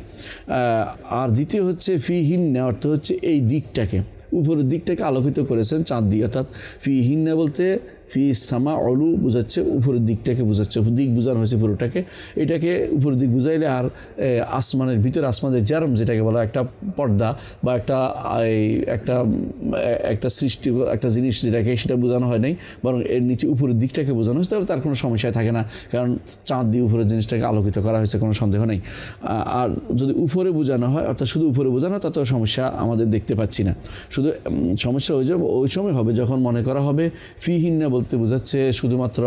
আর দ্বিতীয় হচ্ছে ফি হিন্না অর্থ হচ্ছে এই দিকটাকে, উপরের দিকটাকে আলোকিত করেছেন চাঁদ দিয়ে, অর্থাৎ ফি হিন্না বলতে ফি সামা অলু বোঝাচ্ছে উপরের দিকটাকে বোঝাচ্ছে, দিক বোঝানো হয়েছে পুরোটাকে। এটাকে উপরের দিক বুঝাইলে আর আসমানের ভিতরে, আসমানের জারম যেটাকে বলা, একটা পর্দা বা একটা সৃষ্টি, একটা জিনিস যেটাকে, সেটা বোঝানো হয় নাই, বরং এর নিচে উপরের দিকটাকে বোঝানো হয়েছে, তাহলে তার কোনো সমস্যায় থাকে না, কারণ চাঁদ দিয়ে উপরের জিনিসটাকে আলোকিত করা হয়েছে, কোনো সন্দেহ নেই। আর যদি উপরে বোঝানো হয়, অর্থাৎ শুধু উপরে বোঝানো, তাতেও সমস্যা আমাদের দেখতে পাচ্ছি না। শুধু সমস্যা ওই সময় হবে যখন মনে করা হবে ফিহিন্না বলতে বোঝাচ্ছে শুধুমাত্র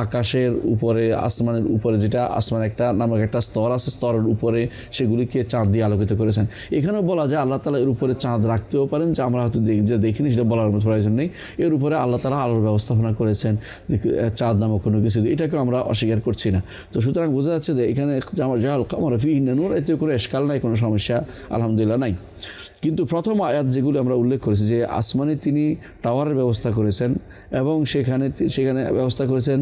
আকাশের উপরে, আসমানের উপরে, যেটা আসমান একটা নামক একটা স্তর আছে, স্তরের উপরে সেগুলিকে চাঁদ দিয়ে আলোকিত করেছেন। এখানেও বলা যায় আল্লাহ তাআলা এর উপরে চাঁদ রাখতেও পারেন, যে আমরা হয়তো যে দেখিনি, সেটা বলার মতো প্রয়োজন নেই। এর উপরে আল্লাহ তাআলা আলোর ব্যবস্থাপনা করেছেন, যে চাঁদ নামক কোনো কিছু, এটাকেও আমরা অস্বীকার করছি না। তো সুতরাং বোঝা যাচ্ছে যে এখানে জাআল কামারা ফিহিন্না নূর, এতে কোনো এশকাল নাই, কোনো সমস্যা আলহামদুলিল্লাহ নাই। কিন্তু প্রথম আয়াত যেগুলো আমরা উল্লেখ করেছি, যে আসমানে তিনি টাওয়ারের ব্যবস্থা করেছেন এবং সেখানে ব্যবস্থা করেছেন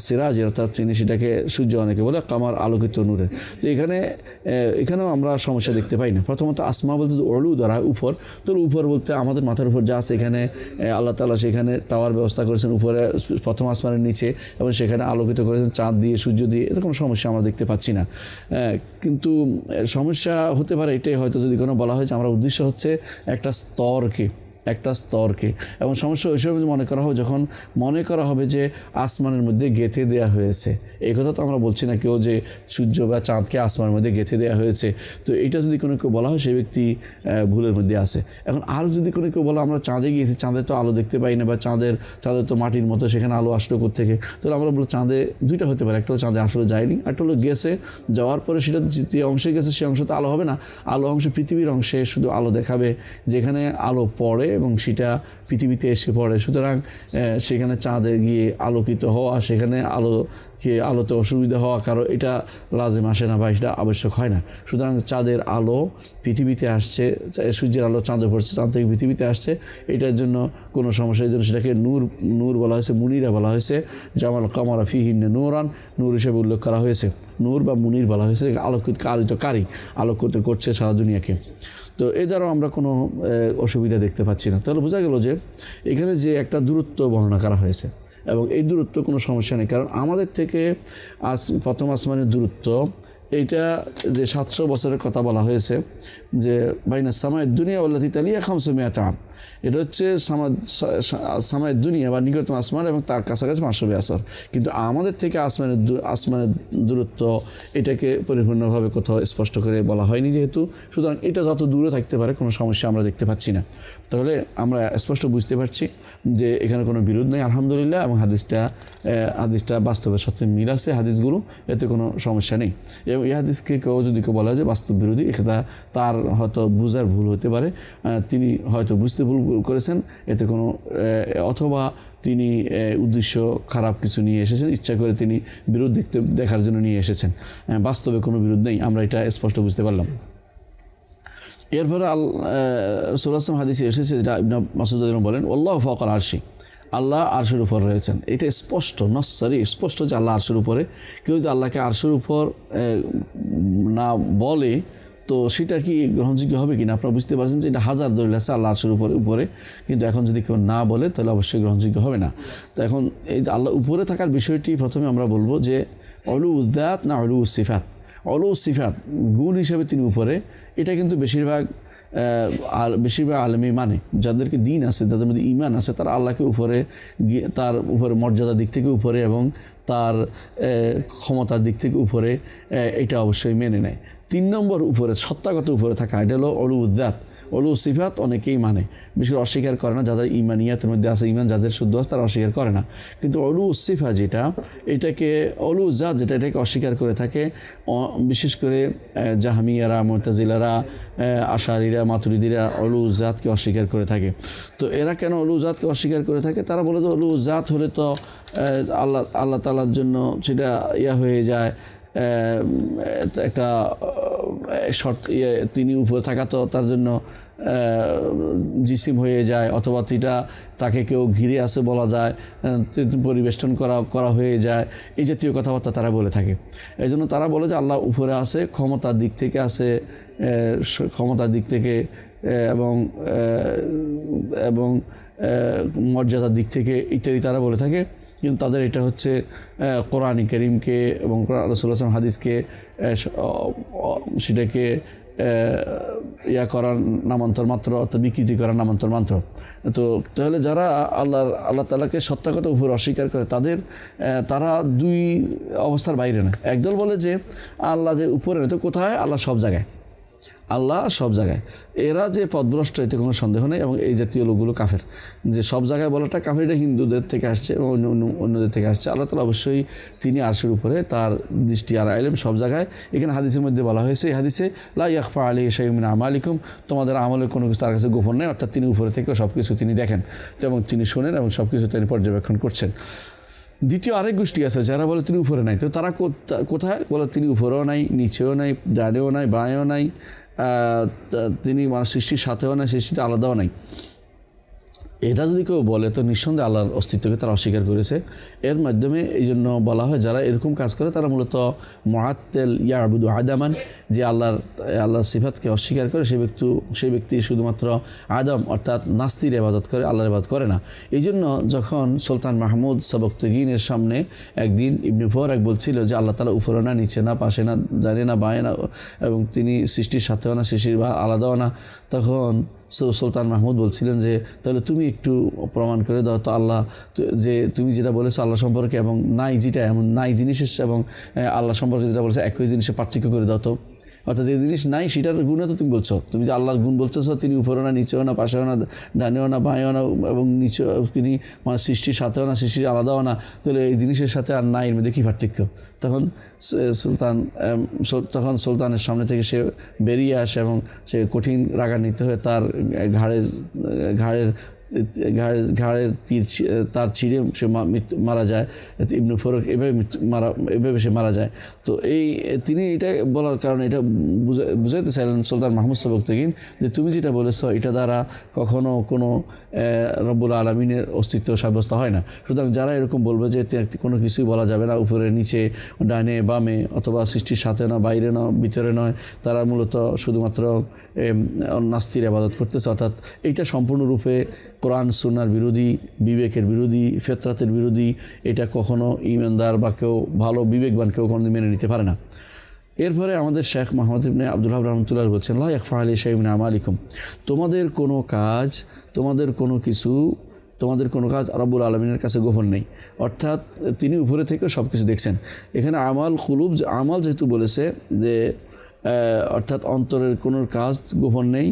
সিরাজের, অর্থাৎ তিনি সেটাকে সূর্য অনেকে বলে কামার, আলোকিত নূরের। তো এখানেও আমরা সমস্যা দেখতে পাই না। প্রথমত আসমা বলতে অলু দ্বারা উপর, তো উপর বলতে আমাদের মাথার উপর যা আছে, এখানে আল্লাহ তাআলা সেখানে টাওয়ার ব্যবস্থা করেছেন উপরে, প্রথম আসমানের নিচে, এবং সেখানে আলোকিত করেছেন চাঁদ দিয়ে, সূর্য দিয়ে। এতে কোনো সমস্যা আমরা দেখতে পাচ্ছি না। কিন্তু সমস্যা হতে পারে এটাই, হয়তো যদি কোনো বলা হয় যে আমরা উদ্দেশ্য হচ্ছে একটা স্তরকে, এবং সমস্যা ওই সময় মনে করা হবে যখন মনে করা হবে যে আসমানের মধ্যে গেঁথে দেওয়া হয়েছে। এই কথা তো আমরা বলছি না কেউ যে সূর্য বা চাঁদকে আসমানের মধ্যে গেঁথে দেওয়া হয়েছে। তো এটা যদি কোনো কেউ বলা হয়, সেই ব্যক্তি ভুলের মধ্যে আছে। এখন আর যদি কোনো কেউ বলা আমরা চাঁদে গিয়েছি, চাঁদে তো আলো দেখতে পাই না, বা চাঁদের তো মাটির মতো, সেখানে আলো আসলো কোত্থেকে? তাহলে আমরা বলবো চাঁদে দুইটা হতে পারে, একটা হলো চাঁদে আসলে যায়নি, একটা হলো গেছে, যাওয়ার পরে সেটা যে অংশে গেছে সে অংশ তো আলো হবে না, আলো অংশে পৃথিবীর অংশে শুধু আলো দেখাবে, যেখানে আলো পড়ে এবং সেটা পৃথিবীতে এসে পড়ে। সুতরাং সেখানে চাঁদে গিয়ে আলোকিত হওয়া, সেখানে আলোতে অসুবিধা হওয়া কারো, এটা লাজেম আসে না বা এটা আবশ্যক হয় না। সুতরাং চাঁদের আলো পৃথিবীতে আসছে, সূর্যের আলো চাঁদে পড়ছে, চাঁদ থেকে পৃথিবীতে আসছে, এটার জন্য কোনো সমস্যা, এই জন্য সেটাকে নূর বলা হয়েছে, মুনিরা বলা হয়েছে। জামাল কামারা ফিহিন্না নূরান, নূর হিসেবে উল্লেখ করা হয়েছে। নূর বা মুনির বলা হয়েছে, আলোকিত করছে সারা দুনিয়াকে। তো এই দ্বারাও আমরা কোনো অসুবিধা দেখতে পাচ্ছি না। তাহলে বোঝা গেল যে এখানে যে একটা দূরত্ব বর্ণনা করা হয়েছে, এবং এই দূরত্ব কোনো সমস্যা নেই, কারণ আমাদের থেকে প্রথম আসমানের দূরত্ব এইটা যে 700 বছরের কথা বলা হয়েছে, যে বাইনা সামায়ের দুনিয়া ওয়াল্লাতি তালিয়া 500 আম, এটা হচ্ছে সামায়ের দুনিয়া বা নিকটতম আসমান এবং তার কাছাকাছি 500 বছর। কিন্তু আমাদের থেকে আসমানের দূরত্ব এটাকে পরিপূর্ণভাবে কোথাও স্পষ্ট করে বলা হয়নি যেহেতু, সুতরাং এটা যত দূরে থাকতে পারে কোনো সমস্যা আমরা দেখতে পাচ্ছি না। তাহলে আমরা স্পষ্ট বুঝতে পারছি যে এখানে কোনো বিরোধ নেই আলহামদুলিল্লাহ, এবং হাদিসটা বাস্তবের সাথে মিল আছে হাদিসগুলো, এতে কোনো সমস্যা নেই। এবং এবং এই হাদিসকে কেউ যদি কেউ বলা হয় যে বাস্তব বিরোধী, এটা তার হয়তো বুঝার ভুল হতে পারে, তিনি হয়তো বুঝতে ভুল করেছেন, এতে কোনো অথবা তিনি উদ্দেশ্য খারাপ কিছু নিয়ে এসেছেন, ইচ্ছা করে তিনি বিরোধ দেখার জন্য নিয়ে এসেছেন। বাস্তবে কোনো বিরোধ নেই, আমরা এটা স্পষ্ট বুঝতে পারলাম। এরপরে রাসূলুল্লাহ সাল্লাল্লাহু হাদিসে এসেছে, যেটা ইবনে মাসউদ বলেন আল্লাহু ফাওকাল আরশি, আল্লাহ আরশের উপর রয়েছেন। এটা স্পষ্ট নসসারি স্পষ্ট যে আল্লাহ আরশের উপরে। কেউ যদি আল্লাহকে আরশের উপর না বলে তো সেটা কি গ্রহণযোগ্য হবে কিনা? আপনারা বুঝতে পারছেন যে এটা হাজার দলিল আছে আল্লাহ আরশের উপরে, কিন্তু এখন যদি কেউ না বলে তাহলে অবশ্যই গ্রহণযোগ্য হবে না। তো এখন এই যে আল্লাহ উপরে থাকার বিষয়টি প্রথমে আমরা বলবো যে উলু যাত না উলু সিফাত। উলু সিফাত গুণ হিসেবে তিনি উপরে, এটা কিন্তু বেশিরভাগ আলেমী মানে, যাদেরকে দিন আছে, যাদের মধ্যে ঈমান আছে, তারা আল্লাহকে উপরে, তার উপরে মর্যাদার দিক থেকে উপরে এবং তার ক্ষমতার দিক থেকে উপরে, এটা অবশ্যই মেনে নেয়। 3 নম্বর উপরে, সত্তাগত উপরে থাকা, এটা হলো উলু যাত। উলু সিফাত অনেকেই মানে, বেশি অস্বীকার করে না, যাদের ঈমানিয়াতের মধ্যে আছে, ঈমান যাদের শুদ্ধ আছে তারা অস্বীকার করে না। কিন্তু উলু সিফা যেটা, এটাকে উলু যাত যেটা, এটাকে অস্বীকার করে থাকে বিশেষ করে জাহমিয়ারা, মুতাজিলারা, আশারিরা, মাতুরিদিরা উলু যাতকে অস্বীকার করে থাকে। তো এরা কেন উলু যাতকে অস্বীকার করে থাকে? তারা বলে যে উলু যাত হলে তো আল্লাহ তাআলার জন্য সেটা হয়ে যায়, একটা তিনি উপরে থাকা তো তার জন্য জিসিম হয়ে যায়, অথবা তাকে কেউ ঘিরে আছে বলা যায়, পরিবেষ্টন করা হয়ে যায়, এই জাতীয় কথাবার্তা তারা বলে থাকে। এই জন্য তারা বলে যে আল্লাহ উপরে আছে, ক্ষমতার দিক থেকে আছে, ক্ষমতার দিক থেকে এবং মর্যাদার দিক থেকে ইত্যাদি তারা বলে থাকে। কিন্তু তাদের এটা হচ্ছে কোরআন কারীমকে এবং রাসূলুল্লাহ সাল্লাল্লাহু আলাইহি ওয়াসাল্লাম হাদিসকে সেটাকে করার নামান্তর মাত্র, অর্থাৎ বিকৃতি করার নামান্তর মাত্র। তো তাহলে যারা আল্লাহ তাআলাকে সত্তাগত উপর অস্বীকার করে, তারা 2 অবস্থার বাইরে না। একদল বলে যে আল্লাহ যে উপরে না, তো কোথায়? আল্লাহ সব জায়গায়, আল্লাহ সব জায়গায়। এরা যে পথভ্রষ্ট, এতে কোনো সন্দেহ নেই, এবং এই জাতীয় লোকগুলো কাফের। যে সব জায়গায় বলাটা কাফের, এটা হিন্দুদের থেকে আসছে এবং অন্যদের থেকে আসছে। আল্লাহ তাআলা অবশ্যই তিনি আরশের উপরে, তার দৃষ্টি আর ইলম সব জায়গায়। এখানে হাদিসের মধ্যে বলা হয়েছে, এই হাদিসে লা ইয়াখফা আলাইহি শাইউন মিন আমালিকুম, তোমাদের আমলের কোনো কিছু তার কাছে গোপন নেই, অর্থাৎ তিনি উপরে থেকে সব কিছু তিনি দেখেন এবং তিনি শোনেন এবং সব কিছু তিনি পর্যবেক্ষণ করছেন। দ্বিতীয় আরেক গোষ্ঠী আছে যারা বলে তিনি উপরে নাই। তো তারা কোথায়? বলে তিনি উপরেও নাই, নিচেও নাই, ডানেও নাই, বাঁয়েও নাই, তিনি মানুষ সৃষ্টির সাথেও নাই, সৃষ্টিটা আলাদাও নাই। এটা যদি কেউ বলে তো নিঃসন্দেহে আল্লাহর অস্তিত্বকে তারা অস্বীকার করেছে। এর মাধ্যমে এই জন্য বলা হয় যারা এরকম কাজ করে তারা মূলত মুআত্তিল ইয়াবুদু আদামান, যে আল্লাহর সিফাতকে অস্বীকার করে সেই ব্যক্তি শুধুমাত্র আদম অর্থাৎ নাস্তির ইবাদত করে, আল্লাহর ইবাদত করে না। এই জন্য যখন সুলতান মাহমুদ সবকতগীনের সামনে একদিন ইবনে ফুরাক বলছিল যে আল্লাহ তাআলা উপরে না, নিচে না, পাশে না, ডানে না, বাঁয়ে না, এবং তিনি সৃষ্টির সাথেও না, সৃষ্টির আলাদাও না, তখন সুলতান মাহমুদ বলছিলেন যে তাহলে তুমি একটু প্রমাণ করে দাও তো আল্লাহ, যে তুমি যেটা বলেছো আল্লাহ সম্পর্কে এবং নাই যেটা, এমন নাই জিনিসের এবং আল্লাহ সম্পর্কে যেটা বলেছো একই জিনিসের পার্থক্য করে দাও তো। অর্থাৎ যে জিনিস নাই সেটার গুণও তো তুমি বলছো, তুমি যে আল্লাহর গুণ বলছো তিনি উপরেও না, নিচেও না, পাশেও না, ডানেও না, বাঁয়েও না, এবং নিচে তিনি সৃষ্টির সাথেও না, সৃষ্টির আলাদাও না, তাহলে এই জিনিসের সাথে আর নাই এর মধ্যে কী পার্থক্য? তখন সুলতানের সামনে থেকে সে বেরিয়ে আসে এবং সে কঠিন রাগান্বিত হয়ে তার ঘাড়ের তীর তার ছিঁড়ে সে মারা যায়। ইবনে ফুরাক এভাবে সে মারা যায়। তো তিনি এটা বলার কারণে এটা বুঝাইতে চাইলেন সুলতান মাহমুদ সবকতগীন যে তুমি যেটা বলেছ এটা দ্বারা কখনো কোনো রব্বুল আলামিনের অস্তিত্ব সাব্যস্ত হয় না। সুতরাং যারা এরকম বলবে যে কোনো কিছুই বলা যাবে না, উপরে নিচে, ডানে বামে, অথবা সৃষ্টির সাথে না, বাইরে না, ভিতরে নয়, তারা মূলত শুধুমাত্র নাস্তির ইবাদত করতেছে। অর্থাৎ এইটা সম্পূর্ণরূপে কোরআন সুন্নাহর বিরোধী, বিবেকের বিরোধী, ফিতরাতের বিরোধী। এটা কখনো ঈমানদার বা কেউ ভালো বিবেকবান কেউ কোনো মেনে নিতে পারে না। এরপরে আমাদের শেখ মুহাম্মদ ইবনে আব্দুল ওয়াহাব রাহমাতুল্লাহ বলছেন লা ইয়াখফা আলাইহি শাইউন মিন আমালিকুম, তোমাদের কোনো কাজ, তোমাদের কোনো কাজ রব্বুল আলামিনের কাছে গোপন নেই। অর্থাৎ তিনি উপরে থেকে সব কিছু দেখছেন। এখানে আমাল কুলুব, আমাল যেহেতু বলেছে যে অর্থাৎ অন্তরের কোনো কাজ গোপন নেই,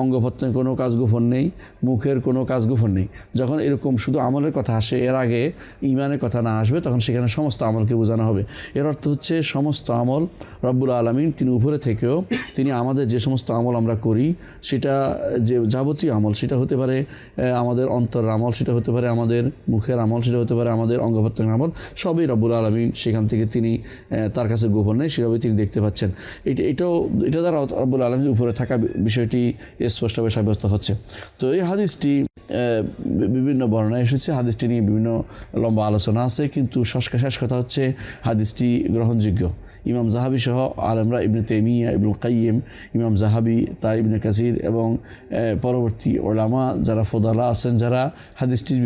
অঙ্গ প্রত্যঙ্গের কোনো কাজ গোপন নেই, মুখের কোনো কাজ গোপন নেই। যখন এরকম শুধু আমলের কথা আসে, এর আগে ইমানের কথা না আসবে, তখন সেখানে সমস্ত আমলকে বোঝানো হবে। এর অর্থ হচ্ছে সমস্ত আমল রব্বুল আলামিন তিনি উপরে থেকেও তিনি আমাদের যে সমস্ত আমল আমরা করি, সেটা যে যাবতীয় আমল, সেটা হতে পারে আমাদের অন্তর আমল, সেটা হতে পারে আমাদের মুখের আমল, সেটা হতে পারে আমাদের অঙ্গ প্রত্যঙ্গের আমল, সবই রব্বুল আলামিন সেখান থেকে তিনি তার কাছে গোপন নেই, সেভাবে তিনি দেখতে পাচ্ছেন। এটা দ্বারা রব্বুল আলামিনের উপরে থাকা বিষয়টি স্পষ্টভাবে সাব্যস্ত হচ্ছে। তো এই হাদিসটি বিভিন্ন বর্ণনায় এসেছে, হাদিসটি নিয়ে বিভিন্ন লম্বা আলোচনা আছে, কিন্তু শেষ কথা হচ্ছে হাদিসটি গ্রহণযোগ্য। ইমাম জাহাবি সহ আলেমরা, ইবনে তাইমিয়া, ইবনুল কাইয়িম, ইমাম জাহাবি, তা ইবনে কাসির এবং পরবর্তী ওলামা যারা ফোদালা আছেন, যারা হাদিসটির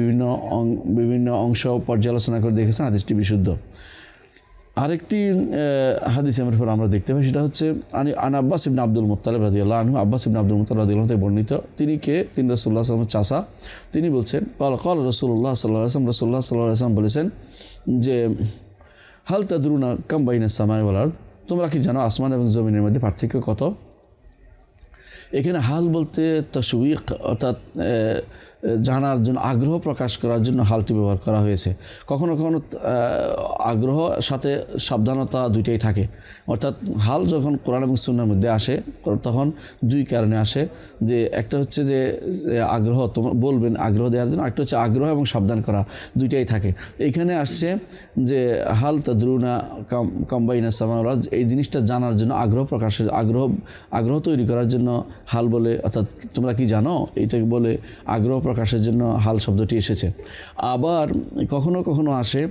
বিভিন্ন অংশ পর্যালোচনা করে দেখেছেন হাদিসটি বিশুদ্ধ। আরেকটি হাদিস আমরা দেখতে পাই, সেটা হচ্ছে আন আব্বাস ইবনে আব্দুল মুত্তালিব রাদিয়াল্লাহু আনহু, আব্বাস ইবনে আব্দুল মুত্তালিব রাদিয়াল্লাহু থেকে বর্ণিত, তিনি রাসূলুল্লাহ সাল্লাল্লাহু আলাইহি ওয়াসাল্লামের চাচা। তিনি বলছেন ক্বাল রাসূলুল্লাহ সাল্লাল্লাহু আলাইহি ওয়াসাল্লাম, রাসূলুল্লাহ সাল্লাল্লাহু আলাইহি ওয়াসাল্লাম বলেছেন যে হাল তাদরুনা কাম বাইনাস সামাই ওয়াল আরদ, তোমরা কি জানো আসমান এবং জমিনের মধ্যে পার্থক্য কত? এখানে হাল বলতে তাশউইক, অর্থাৎ জানার জন্য, আগ্রহ প্রকাশ করার জন্য হালটি ব্যবহার করা হয়েছে। কখনো কখনো আগ্রহ সাথে সাবধানতা দুইটাই থাকে। অর্থাৎ হাল যখন কোরআন এবং সুন্নাহর মধ্যে আসে তখন দুই কারণে আসে, যে একটা হচ্ছে যে আগ্রহ তোমার বলবেন আগ্রহ দেওয়ার জন্য, একটা হচ্ছে আগ্রহ এবং সাবধান করা, দুইটাই থাকে। এইখানে আসছে যে হাল তাদরুনা কাম বাইনা সামাই ওয়াল আরদ, এই জিনিসটা জানার জন্য আগ্রহ প্রকাশের আগ্রহ তৈরি করার জন্য হাল বলে, অর্থাৎ তোমরা কি জানো এইটাকে বলে আগ্রহ প্রকাশের জন্য হাল শব্দটি এসেছে। আবার কখনো কখনো আসে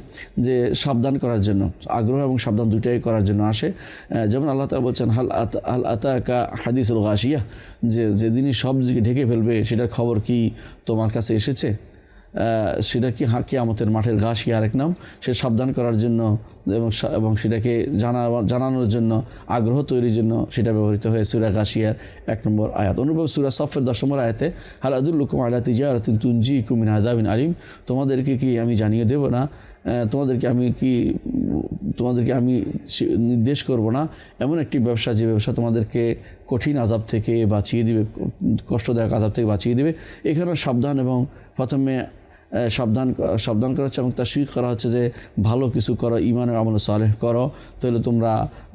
যে সাবধান করার জন্য, আগ্রহ এবং সাবধান দুইটাই করার জন্য আসে। যেমন আল্লাহ তাআলা বলছেন হাল আতাকা হাদিসুল গাশিয়া, যে জিনিস সব দিকে ঢেকে ফেলবে সেটার খবর কি তোমার কাছে এসেছে? সেটা কি কিয়ামতের মাঠের গাশিয়া আরেক নাম। সে সাবধান করার জন্য এবং সেটাকে জানানোর জন্য, আগ্রহ তৈরির জন্য সেটা ব্যবহৃত হয়ে সূরা গাশিয়ার 1 নম্বর আয়াত। অনুরূপ সূরা সফের 10 নম্বর আয়াতে হাল আদুল্লুকুম আলা তিজারাতিন তুনজিকুম মিন আযাবিন আলিম, তোমাদেরকে কি আমি জানিয়ে দেব না, তোমাদেরকে আমি নির্দেশ করব না এমন একটি ব্যবসা, যে ব্যবসা তোমাদেরকে কঠিন আযাব থেকে বাঁচিয়ে দিবে, কষ্টদায়ক আযাব থেকে বাঁচিয়ে দিবে। এখানে সাবধান এবং প্রথমে সাবধান করা হচ্ছে এবং তাশবিক করা হচ্ছে যে ভালো কিছু করো, ঈমানের আমল সালেহ করো, তাহলে তোমরা